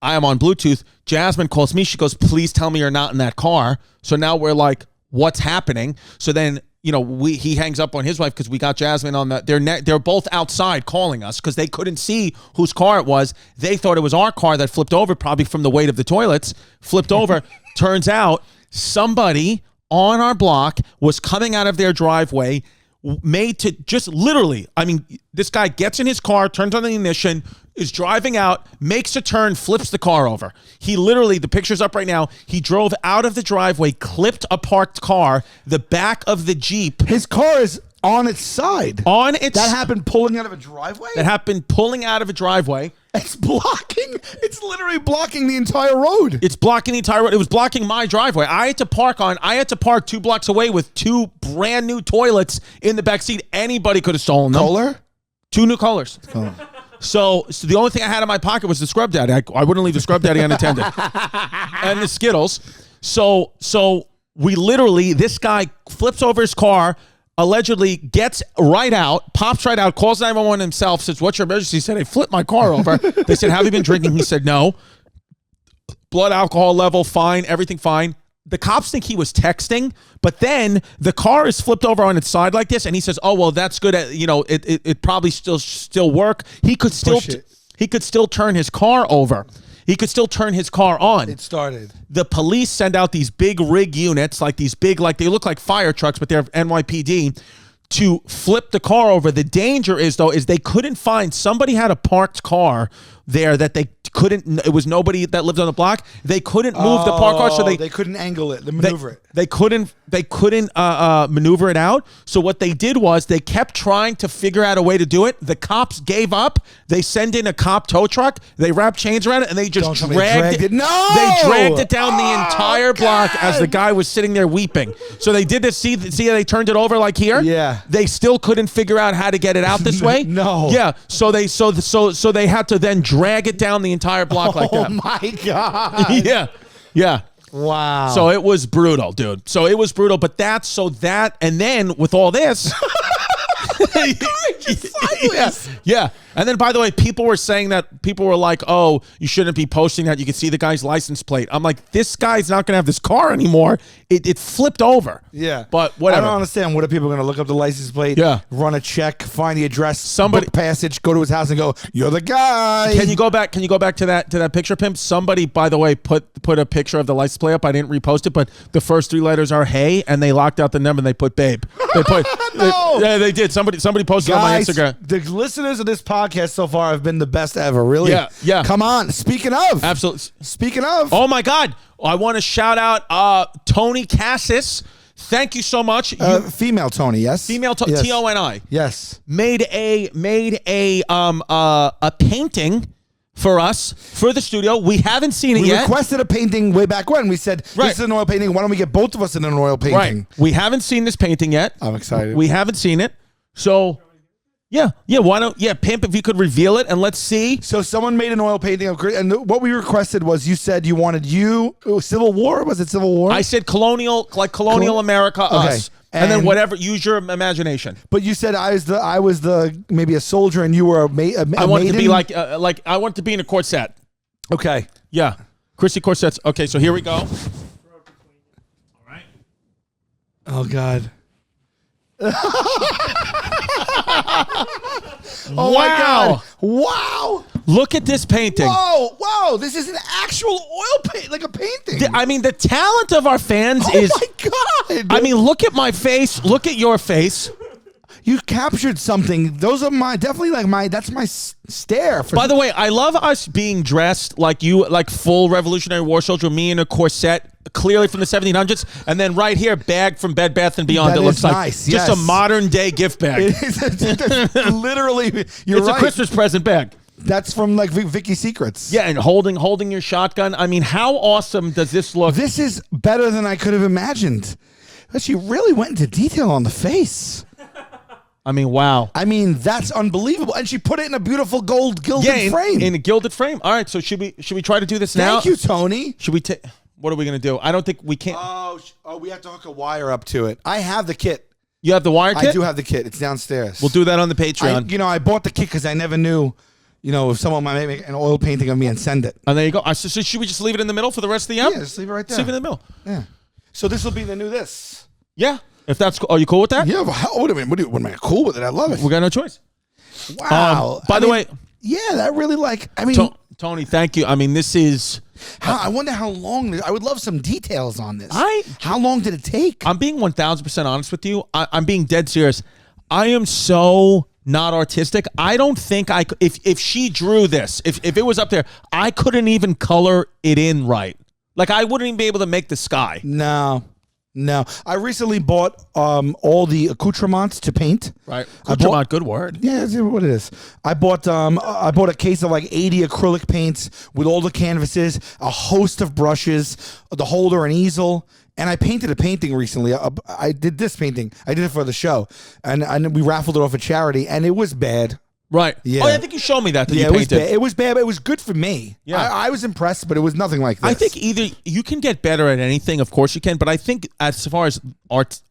I am on Bluetooth. Jasmine calls me. She goes, "Please tell me you're not in that car." So now we're like, what's happening? So then, he hangs up on his wife because we got Jasmine on they're both outside calling us because they couldn't see whose car it was. They thought it was our car that flipped over, probably from the weight of the toilets, flipped over. Turns out somebody on our block was coming out of their driveway, made to just literally, this guy gets in his car, turns on the ignition, is driving out, makes a turn, flips the car over. He literally, the picture's up right now, he drove out of the driveway, clipped a parked car, the back of the Jeep. His car is on its side. That happened pulling out of a driveway? It's literally blocking the entire road. It's blocking the entire road. It was blocking my driveway. I had to park 2 blocks away with 2 brand new toilets in the back seat. Anybody could have stolen them. Kohler? 2 new Kohlers. So the only thing I had in my pocket was the Scrub Daddy. I wouldn't leave the Scrub Daddy unattended. And the Skittles. So we literally, this guy flips over his car, allegedly gets right out, pops right out, calls 911 himself, says, "What's your emergency?" He said, "I flipped my car over." They said, "Have you been drinking?" He said, "No." Blood alcohol level, fine, everything fine. The cops think he was texting, but then the car is flipped over on its side like this, and he says, "Oh well, that's good. It probably still work. He could still turn his car over. He could still turn his car on." It started. The police send out these big rig units, like these big, like they look like fire trucks, but they're NYPD, to flip the car over. The danger is they couldn't find, somebody had a parked car there that they couldn't, it was nobody that lived on the block. They couldn't move the parked car, so they couldn't angle it, maneuver it. They couldn't maneuver it out. So what they did was they kept trying to figure out a way to do it. The cops gave up. They send in a cop tow truck. They wrap chains around it, and they just dragged it. No! They dragged it down the entire block as the guy was sitting there weeping. So they did this. See how they turned it over like here? Yeah. They still couldn't figure out how to get it out this way. No. Yeah. So they had to then drag it down the entire block like that. Oh my God. Yeah. Yeah. Wow. So it was brutal, dude. So it was brutal, but and then with all this, yeah. And then, by the way, people were saying that, people were like, "Oh, you shouldn't be posting that. You can see the guy's license plate." I'm like, this guy's not going to have this car anymore. It flipped over. Yeah. But whatever. I don't understand. What are people going to look up the license plate? Yeah. Run a check, find the address, Somebody book passage, go to his house and go, "You're the guy." Can you go back to that picture, Pimp? Somebody, by the way, put a picture of the license plate up. I didn't repost it, but the first 3 letters are "hey," and they locked out the number and they put "babe." They put No. yeah, they did. Somebody posted Guys, on my Instagram. The listeners of this podcast so far have been the best ever. Really? Yeah. Come on. Speaking of. Absolutely. Speaking of. Oh my God! I want to shout out Tony Cassis. Thank you so much. Female Tony, yes. Female Yes. Toni Yes. made a painting for us for the studio. We haven't seen it We yet. requested a painting way back when. We said, Right. "This is an oil painting. Why don't we get both of us in an oil painting?" Right. We haven't seen this painting yet. I'm excited. We haven't seen it. So, yeah. Why don't, Pimp, if you could reveal it and let's see. So someone made an oil painting of, and what we requested was, you said you wanted Civil War. Was it Civil War? I said colonial America, Okay. us. And then whatever, use your imagination. But you said I was the maybe a soldier and you were a I wanted to maiden? be like I wanted to be in a corset. Okay. Yeah. Chrissy corsets. Okay, so here we go. All right. Oh God. Oh my God. Wow. Look at this painting. Whoa. This is an actual oil paint, like a painting. I mean, the talent of our fans Oh is. my God. I mean, look at my face. Look at your face. You captured something. Those are that's my stare. By the way, I love us being dressed like you, like full Revolutionary War soldier, me in a corset, clearly from the 1700s, and then right here, bag from Bed Bath & Beyond. That It looks is like nice, just yes. a modern day gift bag. It's literally, you're It's right. a Christmas present bag. That's from like Vicky Secrets. Yeah, and holding your shotgun. I mean, how awesome does this look? This is better than I could have imagined. But she really went into detail on the face. I mean, wow. I mean, that's unbelievable. And she put it in a beautiful gold gilded frame. in a gilded frame. All right, so should we try to do this now? Thank you, Tony. Should we take? What are we gonna do? I don't think we can. Oh, we have to hook a wire up to it. I have the kit. You have the wire kit? I do have the kit. It's downstairs. We'll do that on the Patreon. I bought the kit because I never knew, if someone might make an oil painting of me and send it. And there you go. So should we just leave it in the middle for the rest of the Yeah, app? just leave it right there. Just leave it in the middle. Yeah. So this will be the new this. Yeah. If that's cool. Are you cool with that? Yeah. What am I cool with it? I love it. We got no choice. Wow. By the way, yeah, that really Tony, thank you. I mean, this is. I wonder how long. I would love some details on this. I How long did it take? I'm being 1,000% honest with you. I'm being dead serious. I am so not artistic. I don't think I could, if she drew this, if it was up there, I couldn't even color it in right. Like I wouldn't even be able to make the sky. No. I recently bought all the accoutrements to paint. Right. Accoutrement, good word. Yeah, that's what it is. I bought a case of like 80 acrylic paints with all the canvases, a host of brushes, the holder, an easel, and I painted a painting recently. I did this painting. I did it for the show, and we raffled it off at charity, and it was bad. Right. Yeah. Oh, I think you showed me that Yeah, you it was painted. bad. It was bad, but it was good for me. Yeah. I was impressed, but it was nothing like this. I think either you can get better at anything, of course you can, but I think as far as art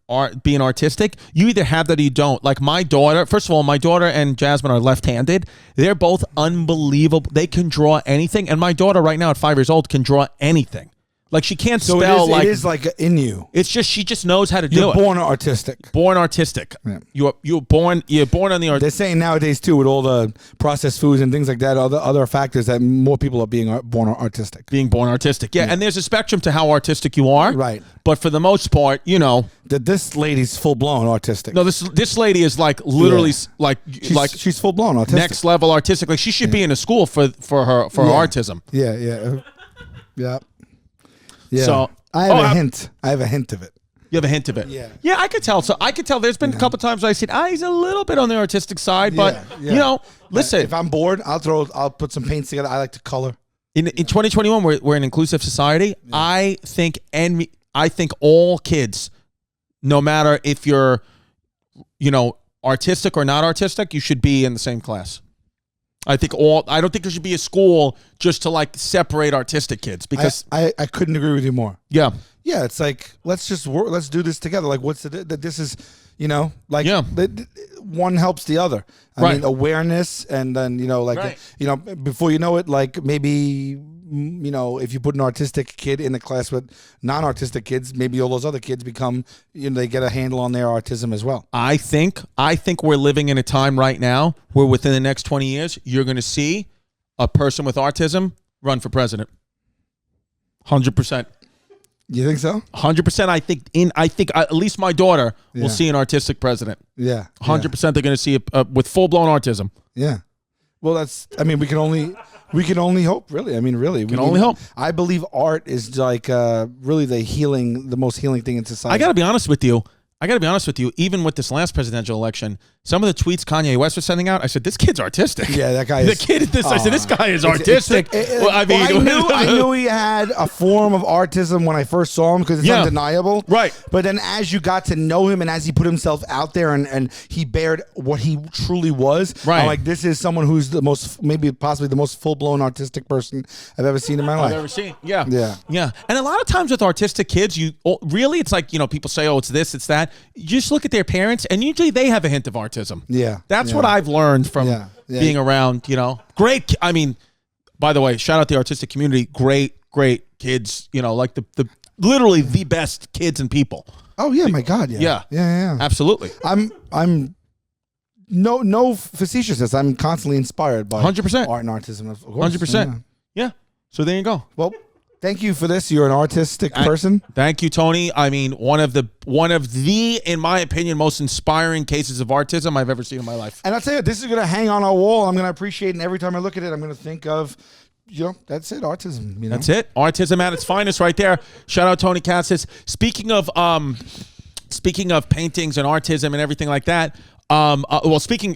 being artistic, you either have that or you don't. Like my daughter, first of all, my daughter and Jasmine are left-handed. They're both unbelievable. They can draw anything, and my daughter right now at 5 years old can draw anything. Like she can't spell it is like in you. It's just she just knows how to do You're it. born artistic. Born artistic. Yeah. You're born on the art. They're saying nowadays too, with all the processed foods and things like that, other factors, that more people are being born artistic. Being born artistic. Yeah, and there's a spectrum to how artistic you are. Right. But for the most part, you know, This lady's full blown artistic. no, this lady is like literally Yeah. She's full blown autistic. next level artistic. Like she should be in a school for her autism. Yeah. So I have a hint. I have a hint of it. you have a hint of it. Yeah. I could tell. So I could tell. There's been a couple times I said, he's a little bit on the artistic side, but Yeah. you know, listen. If I'm bored, I'll put some paints together. I like to color. In 2021, we're an inclusive society. Yeah. I think all kids, no matter if you're, you know, artistic or not artistic, you should be in the same class. I don't think there should be a school just to like separate artistic kids because I couldn't agree with you more. Yeah, it's like let's just work, let's do this together. Like what's this is, you know, like one helps the other. I mean, awareness, and then you know, like you know, before you know it, like maybe, you know, if you put an artistic kid in a class with non-artistic kids, maybe all those other kids become, you know, they get a handle on their autism as well. I think we're living in a time right now where within the next 20 years, you're going to see a person with autism run for president. 100%. You think so? 100%. I think at least my daughter will see an artistic president. Yeah. 100%. They're going to see it with full-blown autism. Yeah. Well, we can only hope, really. I mean, really. We can only hope. I believe art is like really the most healing thing in society. I got to be honest with you. Even with this last presidential election, some of the tweets Kanye West was sending out, I said, this kid's artistic. Yeah, that guy is. I said, this guy is artistic. I knew he had a form of artism when I first saw him because it's undeniable. Right. But then as you got to know him and as he put himself out there and he bared what he truly was, I'm like, this is someone who's the most, maybe possibly the most full-blown artistic person I've ever seen in my life. I've ever seen. Yeah. Yeah. Yeah. And a lot of times with artistic kids, it's like, you know, people say, oh, it's this, it's that. You just look at their parents, and usually they have a hint of autism. Yeah. That's what I've learned from being around, you know. Great. I mean, by the way, shout out the artistic community. Great kids, you know, like the literally the best kids and people. Oh, yeah, my God, yeah. Yeah. Absolutely. I'm no facetiousness. I'm constantly inspired by 100% art and artism, of course. 100%. Yeah. So there you go. Well, thank you for this. You're an artistic person. Thank you, Tony. I mean, one of the, in my opinion, most inspiring cases of autism I've ever seen in my life. And I'll tell you, this is going to hang on our wall. I'm going to appreciate it. And every time I look at it, I'm going to think of, you know, that's it, autism. You know? That's it. Autism at its finest right there. Shout out Tony Cassis. Speaking of paintings and autism and everything like that,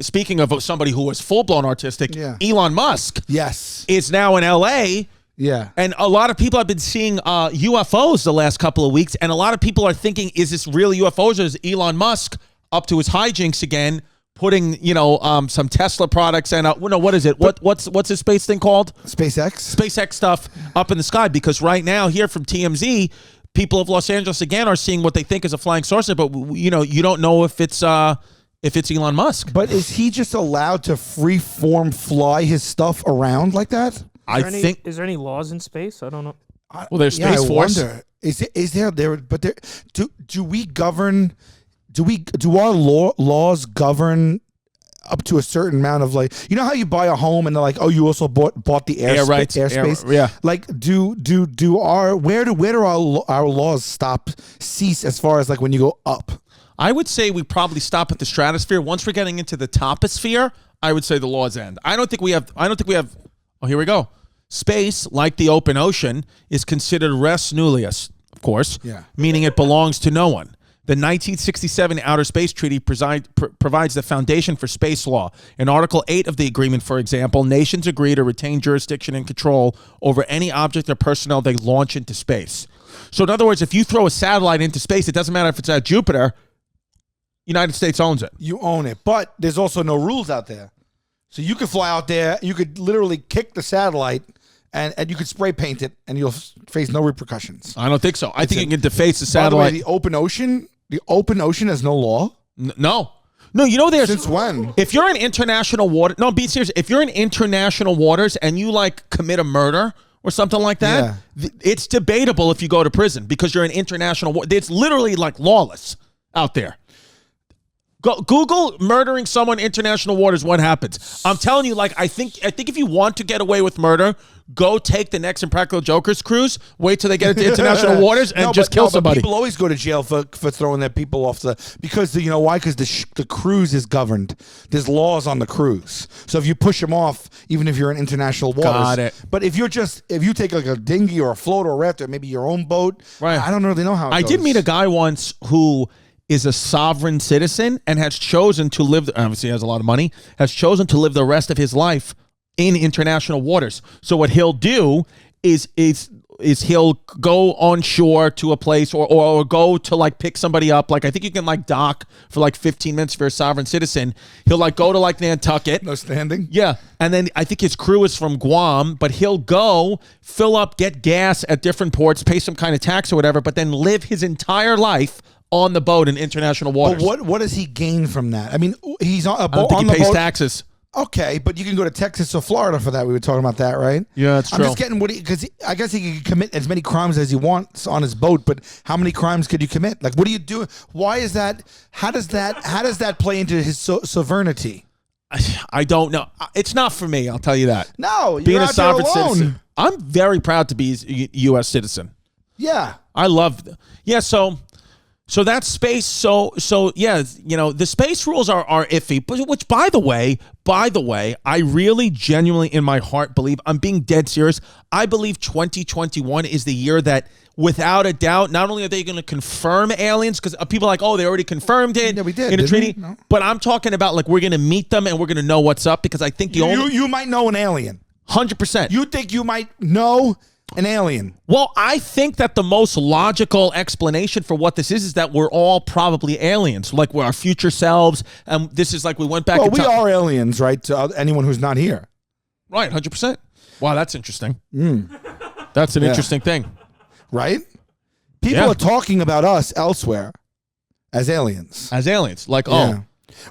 speaking of somebody who was full-blown autistic, Elon Musk is now in L.A., yeah. And a lot of people have been seeing UFOs the last couple of weeks, and a lot of people are thinking, is this real UFOs, or is Elon Musk up to his hijinks again, putting, you know, some Tesla products and, what is it? What's his space thing called? SpaceX stuff up in the sky, because right now here from TMZ, people of Los Angeles, again, are seeing what they think is a flying saucer, but, you know, you don't know if it's Elon Musk. But is he just allowed to free-form fly his stuff around like that? Is there any laws in space? I don't know. Well, there's Space Force. Wonder, is there? But do we govern? Do our laws govern up to a certain amount of, like, you know how you buy a home and they're like, oh, you also bought the airspace? Yeah. Like, where do our laws cease as far as like when you go up? I would say we probably stop at the stratosphere. Once we're getting into the toposphere, I would say the laws end. I don't think we have. Oh, here we go. Space, like the open ocean, is considered res nullius, of course, meaning it belongs to no one. The 1967 Outer Space Treaty provides the foundation for space law. In Article 8 of the agreement, for example, nations agree to retain jurisdiction and control over any object or personnel they launch into space. So in other words, if you throw a satellite into space, it doesn't matter if it's at Jupiter, United States owns it. You own it. But there's also no rules out there. So you could fly out there. You could literally kick the satellite, and you could spray paint it, and you'll face no repercussions. I don't think so. I think you can deface the By the way, satellite. the open ocean has no law. No. You know there's Since when? If you're in international water, no, be serious. If you're in international waters and you like commit a murder or something like that, it's debatable if you go to prison because you're in international water. It's literally like lawless out there. Google murdering someone in international waters. What happens? I'm telling you, like I think if you want to get away with murder, go take the next Impractical Jokers cruise. Wait till they get into international waters and just kill somebody. But people always go to jail for throwing their people off because you know why? Because the cruise is governed. There's laws on the cruise. So if you push them off, even if you're in international waters, Got it. But if you take like a dinghy or a float or a raft or maybe your own boat, Right? I don't really know how. I did meet a guy once who is a sovereign citizen and has chosen to live, obviously has a lot of money, has chosen to live the rest of his life in international waters. So what he'll do is he'll go on shore to a place or go to like pick somebody up. Like I think you can like dock for like 15 minutes for a sovereign citizen. He'll like go to like Nantucket. No standing. Yeah. And then I think his crew is from Guam, but he'll go fill up, get gas at different ports, pay some kind of tax or whatever, but then live his entire life on the boat in international waters. But what does he gain from that? I mean, he's on a boat. I don't think he pays taxes. Okay, but you can go to Texas or Florida for that. We were talking about that, right? Yeah, that's true. I'm just getting because I guess he could commit as many crimes as he wants on his boat, but how many crimes could you commit? Like, what are you doing? Why is that? How does that play into his sovereignty? I don't know. It's not for me. I'll tell you that. No, you're being a out there sovereign alone. citizen. I'm very proud to be a U.S. citizen. Yeah, I love. So that space, so yeah, you know, the space rules are iffy, but which by the way, I really genuinely in my heart believe, I'm being dead serious, I believe 2021 is the year that without a doubt, not only are they going to confirm aliens, because people are like, oh, they already confirmed it we did, in a didn't treaty, we? No. but I'm talking about like we're going to meet them and we're going to know what's up, because I think you might know an alien. 100%. You think you might know an alien? Well, I think that the most logical explanation for what this is that we're all probably aliens, like we're our future selves, and this is like we went back. Well, we are aliens, right? To anyone who's not here, right? 100%. Wow, that's interesting. That's an interesting thing, right? People are talking about us elsewhere as aliens, like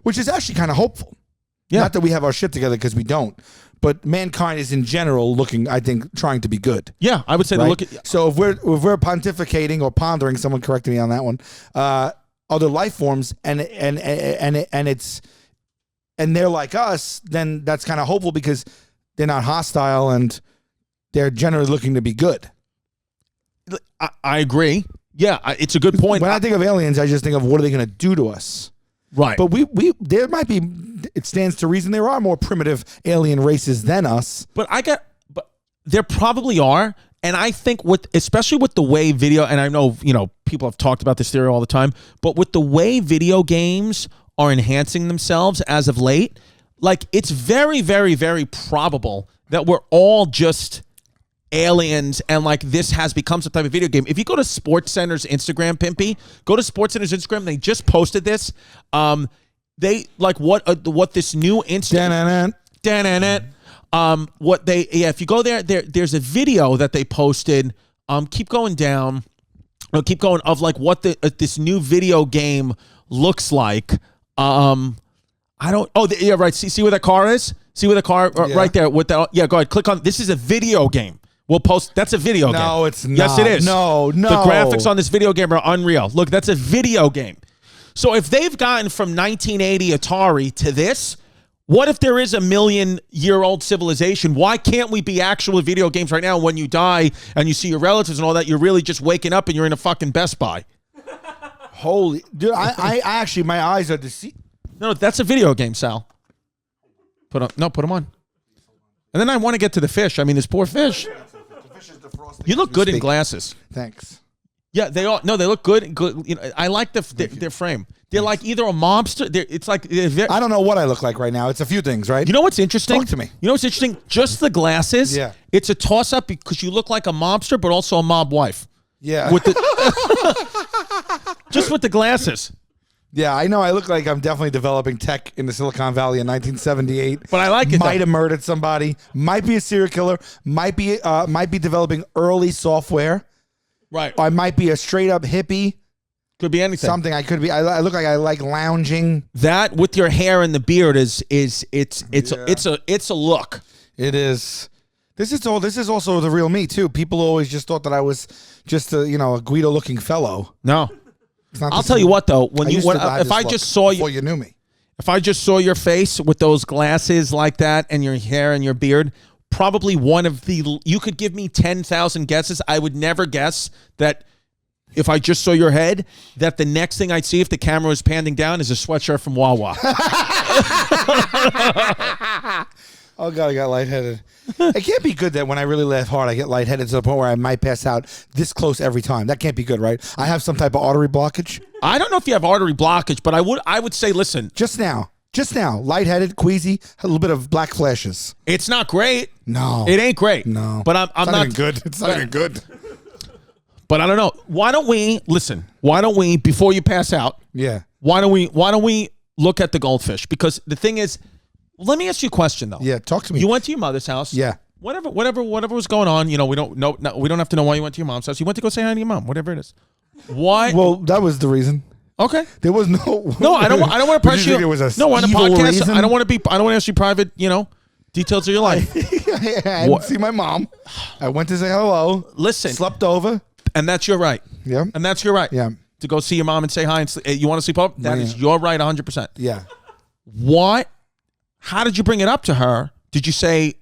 which is actually kind of hopeful. Yeah. Not that we have our shit together because we don't. But mankind is in general looking, I think, trying to be good. Yeah, I would say right? look at. So if we're pontificating or pondering, someone corrected me on that one, other life forms, and they're like us, then that's kind of hopeful because they're not hostile and they're generally looking to be good. I agree. Yeah, it's a good point. When I think of aliens, I just think of what are they going to do to us. Right. But there might be, it stands to reason there are more primitive alien races than us. But there probably are. And I think especially with the way video, and I know, you know, people have talked about this theory all the time, but with the way video games are enhancing themselves as of late, like it's very, very, very probable that we're all just aliens and like this has become some type of video game. If you go to SportsCenter's Instagram, Pimpy, go to SportsCenter's Instagram. They just posted this. They like what this new Instagram. If you go there's a video that they posted. Keep going down. Keep going of like what this new video game looks like. I don't. Oh, yeah, right. See where that car is. See where the car right there with that. Yeah, go ahead. Click on. This is a video game. We'll post. That's a video game. No, it's not. Yes, it is. No. The graphics on this video game are unreal. Look, that's a video game. So if they've gotten from 1980 Atari to this, what if there is a 1,000,000-year-old civilization? Why can't we be actual video games right now? When you die and you see your relatives and all that, you're really just waking up and you're in a fucking Best Buy. Holy, dude! I actually, my eyes are deceived. No, that's a video game, Sal. Put them on. And then I want to get to the fish. I mean, this poor fish. You look good in glasses. Thanks. Yeah, they all. No, they look good. You know, I like their frame. They're like either a mobster. It's like I don't know what I look like right now. It's a few things, right? You know what's interesting? Talk to me. You know what's interesting? Just the glasses. Yeah. It's a toss up because you look like a mobster, but also a mob wife. Yeah. With the just with the glasses. Yeah, I know. I look like I'm definitely developing tech in the Silicon Valley in 1978. But I like it. Might have murdered somebody. Might be a serial killer. Might be developing early software. Right. I might be a straight up hippie. Could be anything. Something I could be. I look like I like lounging. That with your hair and the beard it's a look. It is. This is also the real me too. People always just thought that I was just a Guido looking fellow. No. It's not I'll tell you what though, when if I just saw you before you knew me. If I just saw your face with those glasses like that and your hair and your beard, probably you could give me 10,000 guesses. I would never guess that if I just saw your head, that the next thing I'd see if the camera was panning down is a sweatshirt from Wawa. Oh, God, I got lightheaded. It can't be good that when I really laugh hard, I get lightheaded to the point where I might pass out this close every time. That can't be good, right? I have some type of artery blockage. I don't know if you have artery blockage, but I would say, listen. Just now, lightheaded, queasy, a little bit of black flashes. It's not great. No. It ain't great. No. But I'm it's not even good. It's not even good. But I don't know. Why don't we, before you pass out, why don't we look at the goldfish? Because the thing is, let me ask you a question though. Yeah, talk to me. You went to your mother's house. Yeah. Whatever was going on, we don't have to know why you went to your mom's house. You went to go say hi to your mom, whatever it is. Why? Well, that was the reason. Okay. There was no. No, I don't want to press you. There was a no, on a evil podcast. reason? I don't want to ask you private, details of your life. I didn't see my mom. I went to say hello. Listen. Slept over. And that's your right. Yeah. And that's your right. Yeah. To go see your mom and say hi and you want to sleep over? That is your right 100%. Yeah. What? How did you bring it up to her? Did you say,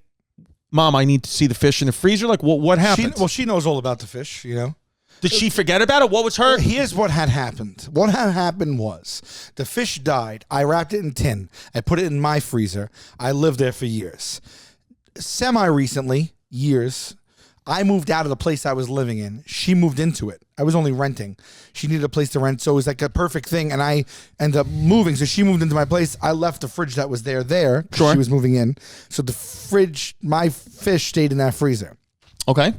Mom, I need to see the fish in the freezer? Like, what happened? She knows all about the fish, Did she forget about it? What was her? Here's what had happened. What had happened was the fish died. I wrapped it in tin. I put it in my freezer. I lived there for years. Semi-recently, I moved out of the place I was living in. She moved into it. I was only renting. She needed a place to rent, so it was like a perfect thing, and I ended up moving. So she moved into my place. I left the fridge that was there. Sure. She was moving in. So the fridge, my fish stayed in that freezer. Okay.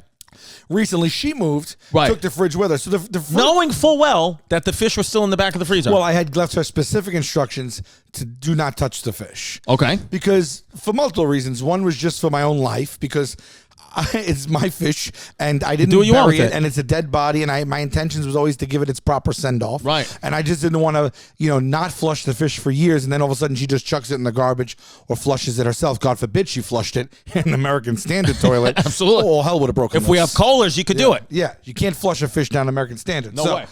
Recently, she moved, took the fridge with her. So the fridge, knowing full well that the fish was still in the back of the freezer. Well, I had left her specific instructions to do not touch the fish. Okay. Because for multiple reasons. One was just for my own life, because it's my fish, and I didn't bury it, and it's a dead body, and my intentions was always to give it its proper send-off. Right. And I just didn't want to, not flush the fish for years, and then all of a sudden she just chucks it in the garbage or flushes it herself. God forbid she flushed it in an American Standard toilet. Absolutely. Oh, hell would have broken If we have Kohlers, you could do it. Yeah. You can't flush a fish down American Standard. No way.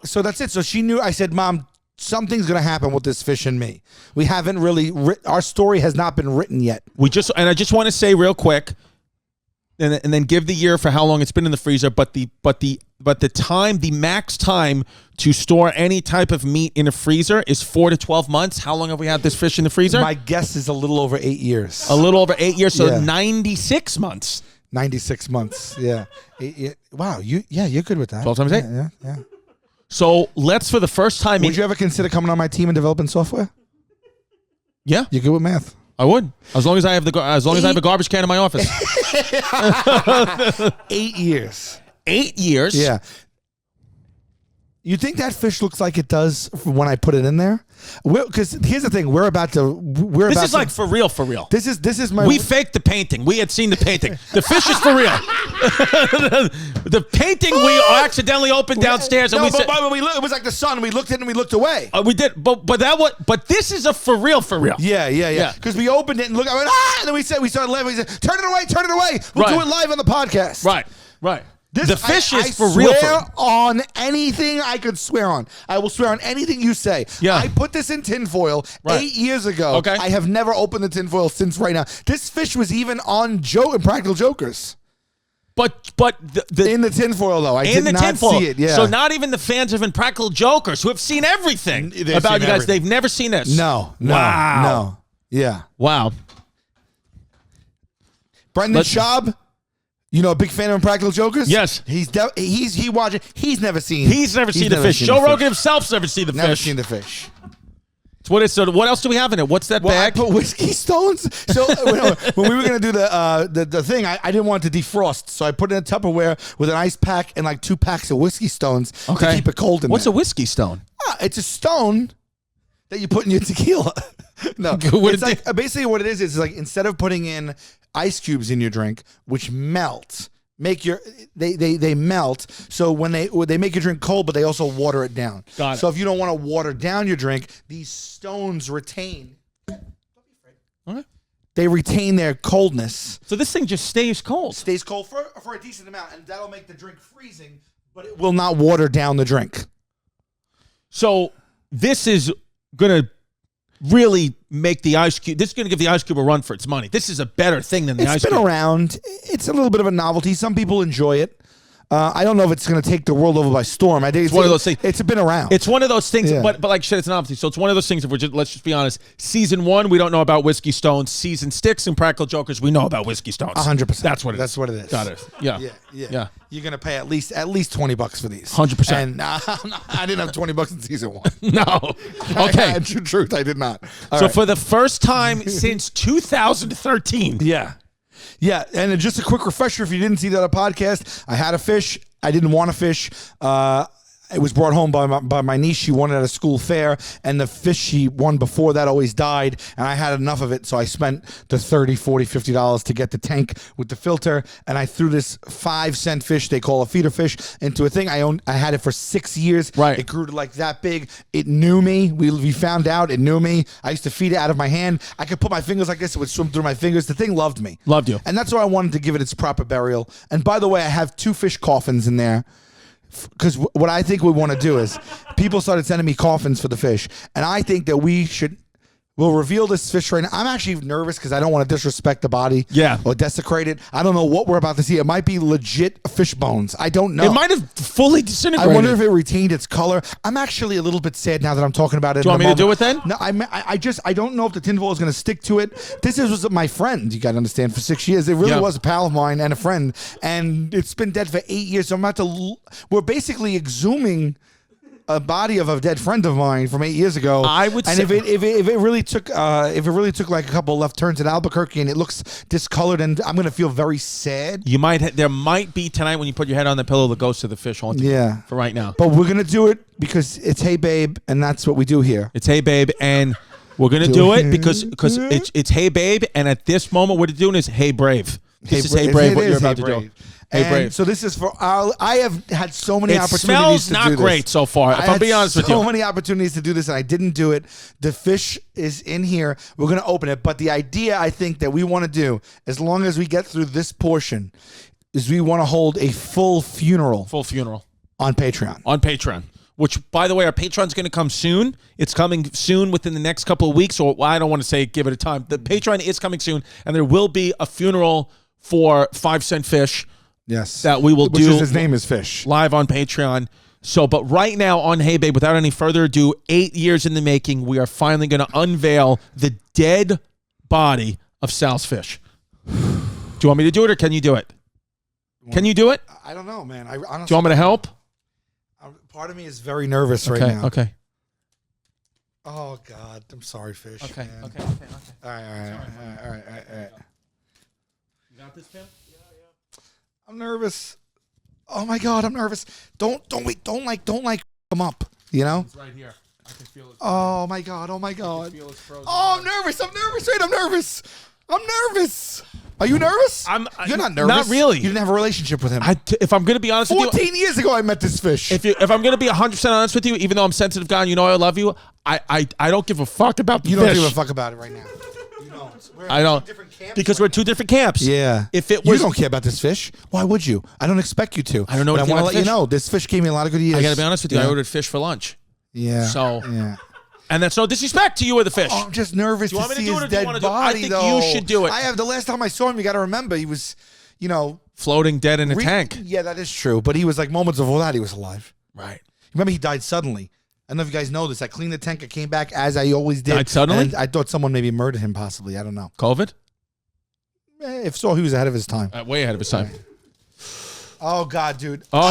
So that's it. So she knew. I said, Mom, something's going to happen with this fish and me. We haven't really, our story has not been written yet. And I just want to say real quick, and then give the year for how long it's been in the freezer, but the max time to store any type of meat in a freezer is 4 to 12 months. How long have we had this fish in the freezer? My guess is a little over 8 years. A little over 8 years, so 96 months. 96 months, yeah. Wow, you're good with that. 12 times 8? Yeah. So let's, for the first time... Would you ever consider coming on my team and developing software? Yeah. You're good with math? I would, as long as I have a garbage can in my office. 8 years. 8 years. Yeah. You think that fish looks like it does when I put it in there? Because here's the thing: this is like for real. This is my. We faked the painting. We had seen the painting. The fish is for real. The painting we accidentally opened downstairs, and it was like the sun. We looked at it and we looked away. We did, but this is a for real. Yeah. Because we opened it and looked. I went and then we started laughing. We said, "Turn it away! We'll do it live on the podcast." Right. The fish is for real. I swear on anything I could swear on. I will swear on anything you say. Yeah. I put this in tinfoil 8 years ago. Okay. I have never opened the tinfoil since right now. This fish was even on Practical Jokers. But in the tinfoil though, I did not see it. Yeah. So not even the fans of Impractical Jokers who have seen everything about you guys, they've never seen this. No. Yeah. Wow. Brendan Schaub. A big fan of Impractical Jokers? Yes. He's watching. He's never seen the fish. Joe Rogan himself's never seen the fish. Never seen the fish. So what else do we have in it? What's that Well, bag? I put whiskey stones. So when we were gonna do the thing, I didn't want it to defrost, so I put it in a Tupperware with an ice pack and like 2 packs of whiskey stones to keep it cold in What's there. a whiskey stone? It's a stone that you put in your tequila. No, it's like basically what it is like instead of putting in ice cubes in your drink, which melt, they melt. So when they make your drink cold, but they also water it down. Got it. So if you don't want to water down your drink, these stones retain. Don't be afraid. Okay. They retain their coldness. So this thing just stays cold. Stays cold for a decent amount, and that'll make the drink freezing, but it will not water down the drink. So this is gonna really make the ice cube. This is gonna give the ice cube a run for its money. This is a better thing than the ice cube. It's been around. It's a little bit of a novelty. Some people enjoy it. I don't know if it's going to take the world over by storm. I think it's one of those things. It's been around. It's one of those things, but like shit, it's an novelty. So it's one of those things. If let's just be honest. Season 1, we don't know about whiskey stones. Season 6 and Practical Jokers, we know about whiskey stones. 100%. That's what it is. That's what it is. Got it. Yeah. You're going to pay at least $20 for these. 100%. And I didn't have $20 in season 1. No. Okay. True truth, I did not. So for the first time since 2013. Yeah, and just a quick refresher, if you didn't see the other podcast, I had a fish. I didn't want to fish. It was brought home by my niece. She won it at a school fair, and the fish she won before that always died, and I had enough of it, so I spent the $30, $40, $50 to get the tank with the filter, and I threw this 5-cent fish they call a feeder fish into a thing. I had it for 6 years. Right. It grew to like that big. It knew me. We found out it knew me. I used to feed it out of my hand. I could put my fingers like this. It would swim through my fingers. The thing loved me. Loved you. And that's why I wanted to give it its proper burial. And by the way, I have 2 fish coffins in there. Because what I think we want to do is people started sending me coffins for the fish. And I think that we'll reveal this fish right now. I'm actually nervous because I don't want to disrespect the body or desecrate it. I don't know what we're about to see. It might be legit fish bones. I don't know. It might have fully disintegrated. I wonder if it retained its color. I'm actually a little bit sad now that I'm talking about it. Do you want me to do it then? No, I don't know if the tinfoil is going to stick to it. This was my friend, you got to understand, for 6 years. It really was a pal of mine and a friend. And it's been dead for 8 years. So I'm about to, we're basically exhuming a body of a dead friend of mine from 8 years ago. I would say, if it really took like a couple of left turns at Albuquerque and it looks discolored, and I'm gonna feel very sad. There might be tonight when you put your head on the pillow the ghost of the fish haunting you for right now. But we're gonna do it because it's Hey Babe, and that's what we do here. It's Hey Babe, and we're gonna do it because it's Hey Babe, and at this moment what we're doing is Hey Brave. This is Hey Brave. What you're about to do. Hey, Brave. So this is for I have had so many opportunities to do this. It smells not great so far, if I'm being honest with you. So many opportunities to do this, and I didn't do it. The fish is in here. We're going to open it. But the idea, I think, that we want to do, as long as we get through this portion, is we want to hold a full funeral. Full funeral. On Patreon. On Patreon. Which, by the way, our Patreon's going to come soon. It's coming soon within the next couple of weeks. Or I don't want to say give it a time. The Patreon is coming soon, and there will be a funeral for 5-cent fish. Yes. That we will do. His name is Fish. Live on Patreon. So, but right now on Hey Babe, without any further ado, 8 years in the making, we are finally going to unveil the dead body of Sal's fish. Do you want me to do it, or can you do it? Can you do it? I don't know, man. Do you want me to help? Part of me is very nervous right now. Okay. Oh, God. I'm sorry, Fish. Okay. Man. Okay. All right. You got this, Pam? I'm nervous. Oh my God, I'm nervous. Don't come up. You know? It's right here. I can feel it. Oh my God. Oh, I'm nervous. Wait, I'm nervous. Are you nervous? You're not nervous. Not really. You didn't have a relationship with him. If I'm going to be honest with you, 14 years ago I met this fish. If I'm going to be 100% honest with you, even though I'm sensitive guy and you know I love you, I don't give a fuck about the fish. You don't give a fuck about it right now. You don't. I don't. Because we're two different camps. Yeah. If it was, you don't care about this fish. Why would you? I don't expect you to. I don't know. But I want to let you know this fish gave me a lot of good years. I got to be honest with you. I ordered fish for lunch. Yeah. So. Yeah. And that's no disrespect to you or the fish. Oh, I'm just nervous to see his dead body, I think you should do it. The last time I saw him, you got to remember, he was, floating dead in a tank. Yeah, that is true. But he was like moments before that, he was alive. Right. Remember, he died suddenly. I don't know if you guys know this. I cleaned the tank. I came back as I always did. Died suddenly? And I thought someone maybe murdered him, possibly. I don't know. COVID? If so, he was ahead of his time. Way ahead of his time. Oh, God, dude. Oh,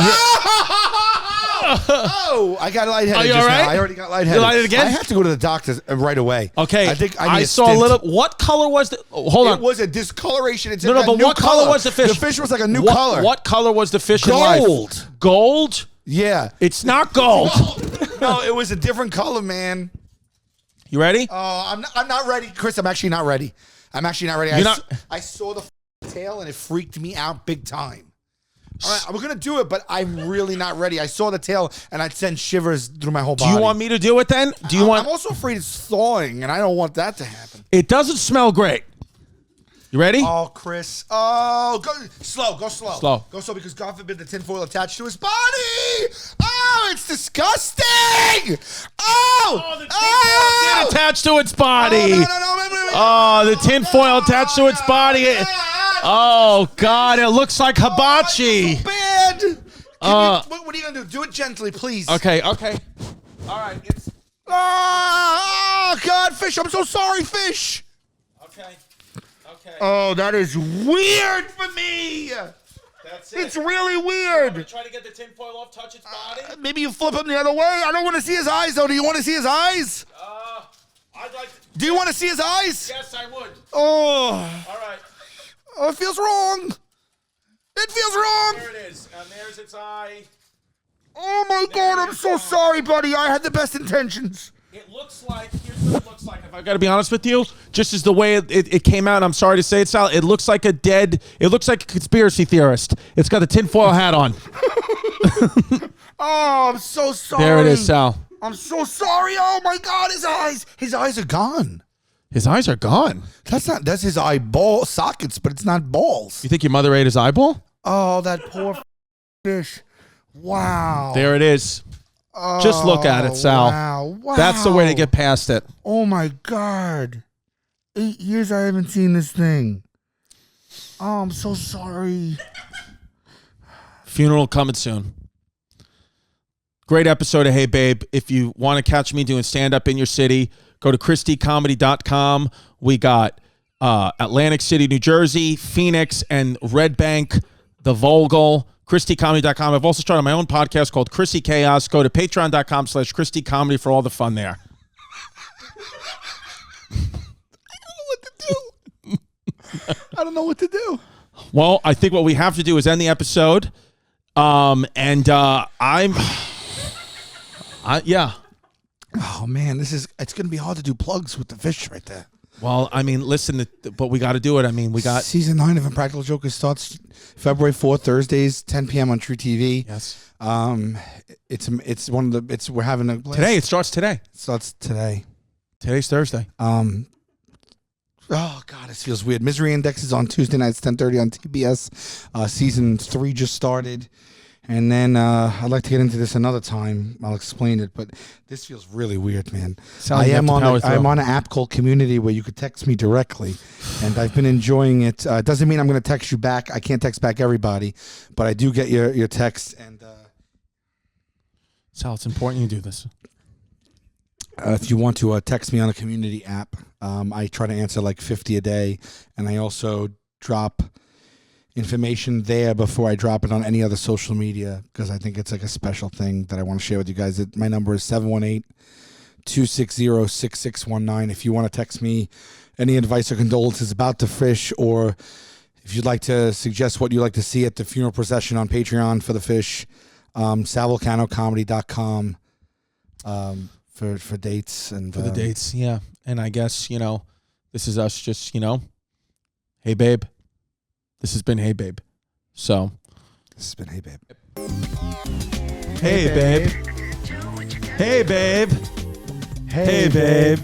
I got lightheaded. Are you just all right? now. I already got lightheaded. You lightheaded again? I have to go to the doctor right away. Okay. I think I need saw a little. What color was the? Oh, hold on. It was a discoloration. It's No, a but new what color was the fish? The fish was like a new color. What color was the fish in life? Gold. Gold? Yeah. It's not gold. No, it was a different color, man. You ready? Oh, I'm not ready, Chris. I'm actually not ready. I saw the tail and it freaked me out big time. All right, we're gonna do it, but I'm really not ready. I saw the tail and I'd send shivers through my whole body. Do you want me to do it then? I'm also afraid it's thawing, and I don't want that to happen. It doesn't smell great. You ready? Oh, Chris. Oh, go slow. Go slow, because God forbid the tinfoil attached to his body. Oh, it's disgusting. Oh, the tinfoil did attach to its body. No. Oh, the tinfoil attached to its body. Oh, God, it looks like hibachi. So bad. What are you gonna do? Do it gently, please. Okay. All right. Oh, God, fish. I'm so sorry, fish. Okay. Oh, that is weird for me. That's it. It's really weird. Try to get the tinfoil off, touch its body. Maybe you flip him the other way. I don't want to see his eyes, though. Do you want to see his eyes? I'd like to. Do you want to see his eyes? Yes, I would. Oh. All right. Oh, it feels wrong. It feels wrong. There it is. And there's its eye. Oh, my God. I'm so sorry, buddy. I had the best intentions. It looks like, here's what it looks like. If I've got to be honest with you, just as the way it came out, I'm sorry to say it, Sal, it looks like it looks like a conspiracy theorist. It's got a tinfoil hat on. Oh, I'm so sorry. There it is, Sal. I'm so sorry. Oh, my God, his eyes are gone. His eyes are gone. That's his eyeball sockets, but it's not balls. You think your mother ate his eyeball? Oh, that poor fish. Wow. There it is. Just look at it, Sal. Wow. That's the way to get past it. Oh, my God. 8 years I haven't seen this thing. Oh, I'm so sorry. Funeral coming soon. Great episode of Hey Babe. If you want to catch me doing stand-up in your city, go to christycomedy.com. We got Atlantic City, New Jersey, Phoenix, and Red Bank, the Vogel. ChristyComedy.com. I've also started my own podcast called Chrissy Chaos. Go to patreon.com/ChristyComedy for all the fun there. I don't know what to do. Well, I think what we have to do is end the episode. Yeah. Oh, man, it's going to be hard to do plugs with the fish right there. Well, I mean, listen, but we got to do it. I mean, we got season 9 of Impractical Jokers starts February 4th, Thursdays, 10 p.m. on True TV. Yes. It's one of the. We're having a blast. Today. It starts today. It starts today. Today's Thursday. Oh God, it feels weird. Misery Index is on Tuesday nights, 10:30 on TBS. Season 3 just started. And then I'd like to get into this another time. I'll explain it, but this feels really weird, man. I'm on an app called Community where you could text me directly, and I've been enjoying it. It doesn't mean I'm going to text you back. I can't text back everybody, but I do get your texts. And Sal, it's important you do this. If you want to text me on a Community app, I try to answer like 50 a day, and I also drop information there before I drop it on any other social media because I think it's like a special thing that I want to share with you guys. My number is 718-260-6619. If you want to text me any advice or condolences about the fish, or if you'd like to suggest what you'd like to see at the funeral procession on Patreon for the fish, salvolcanocomedy.com for dates. And for the dates, yeah. And I guess, this is us just, hey, babe. This has been Hey Babe. So. This has been Hey Babe. Hey, babe. Hey, babe. Hey, babe.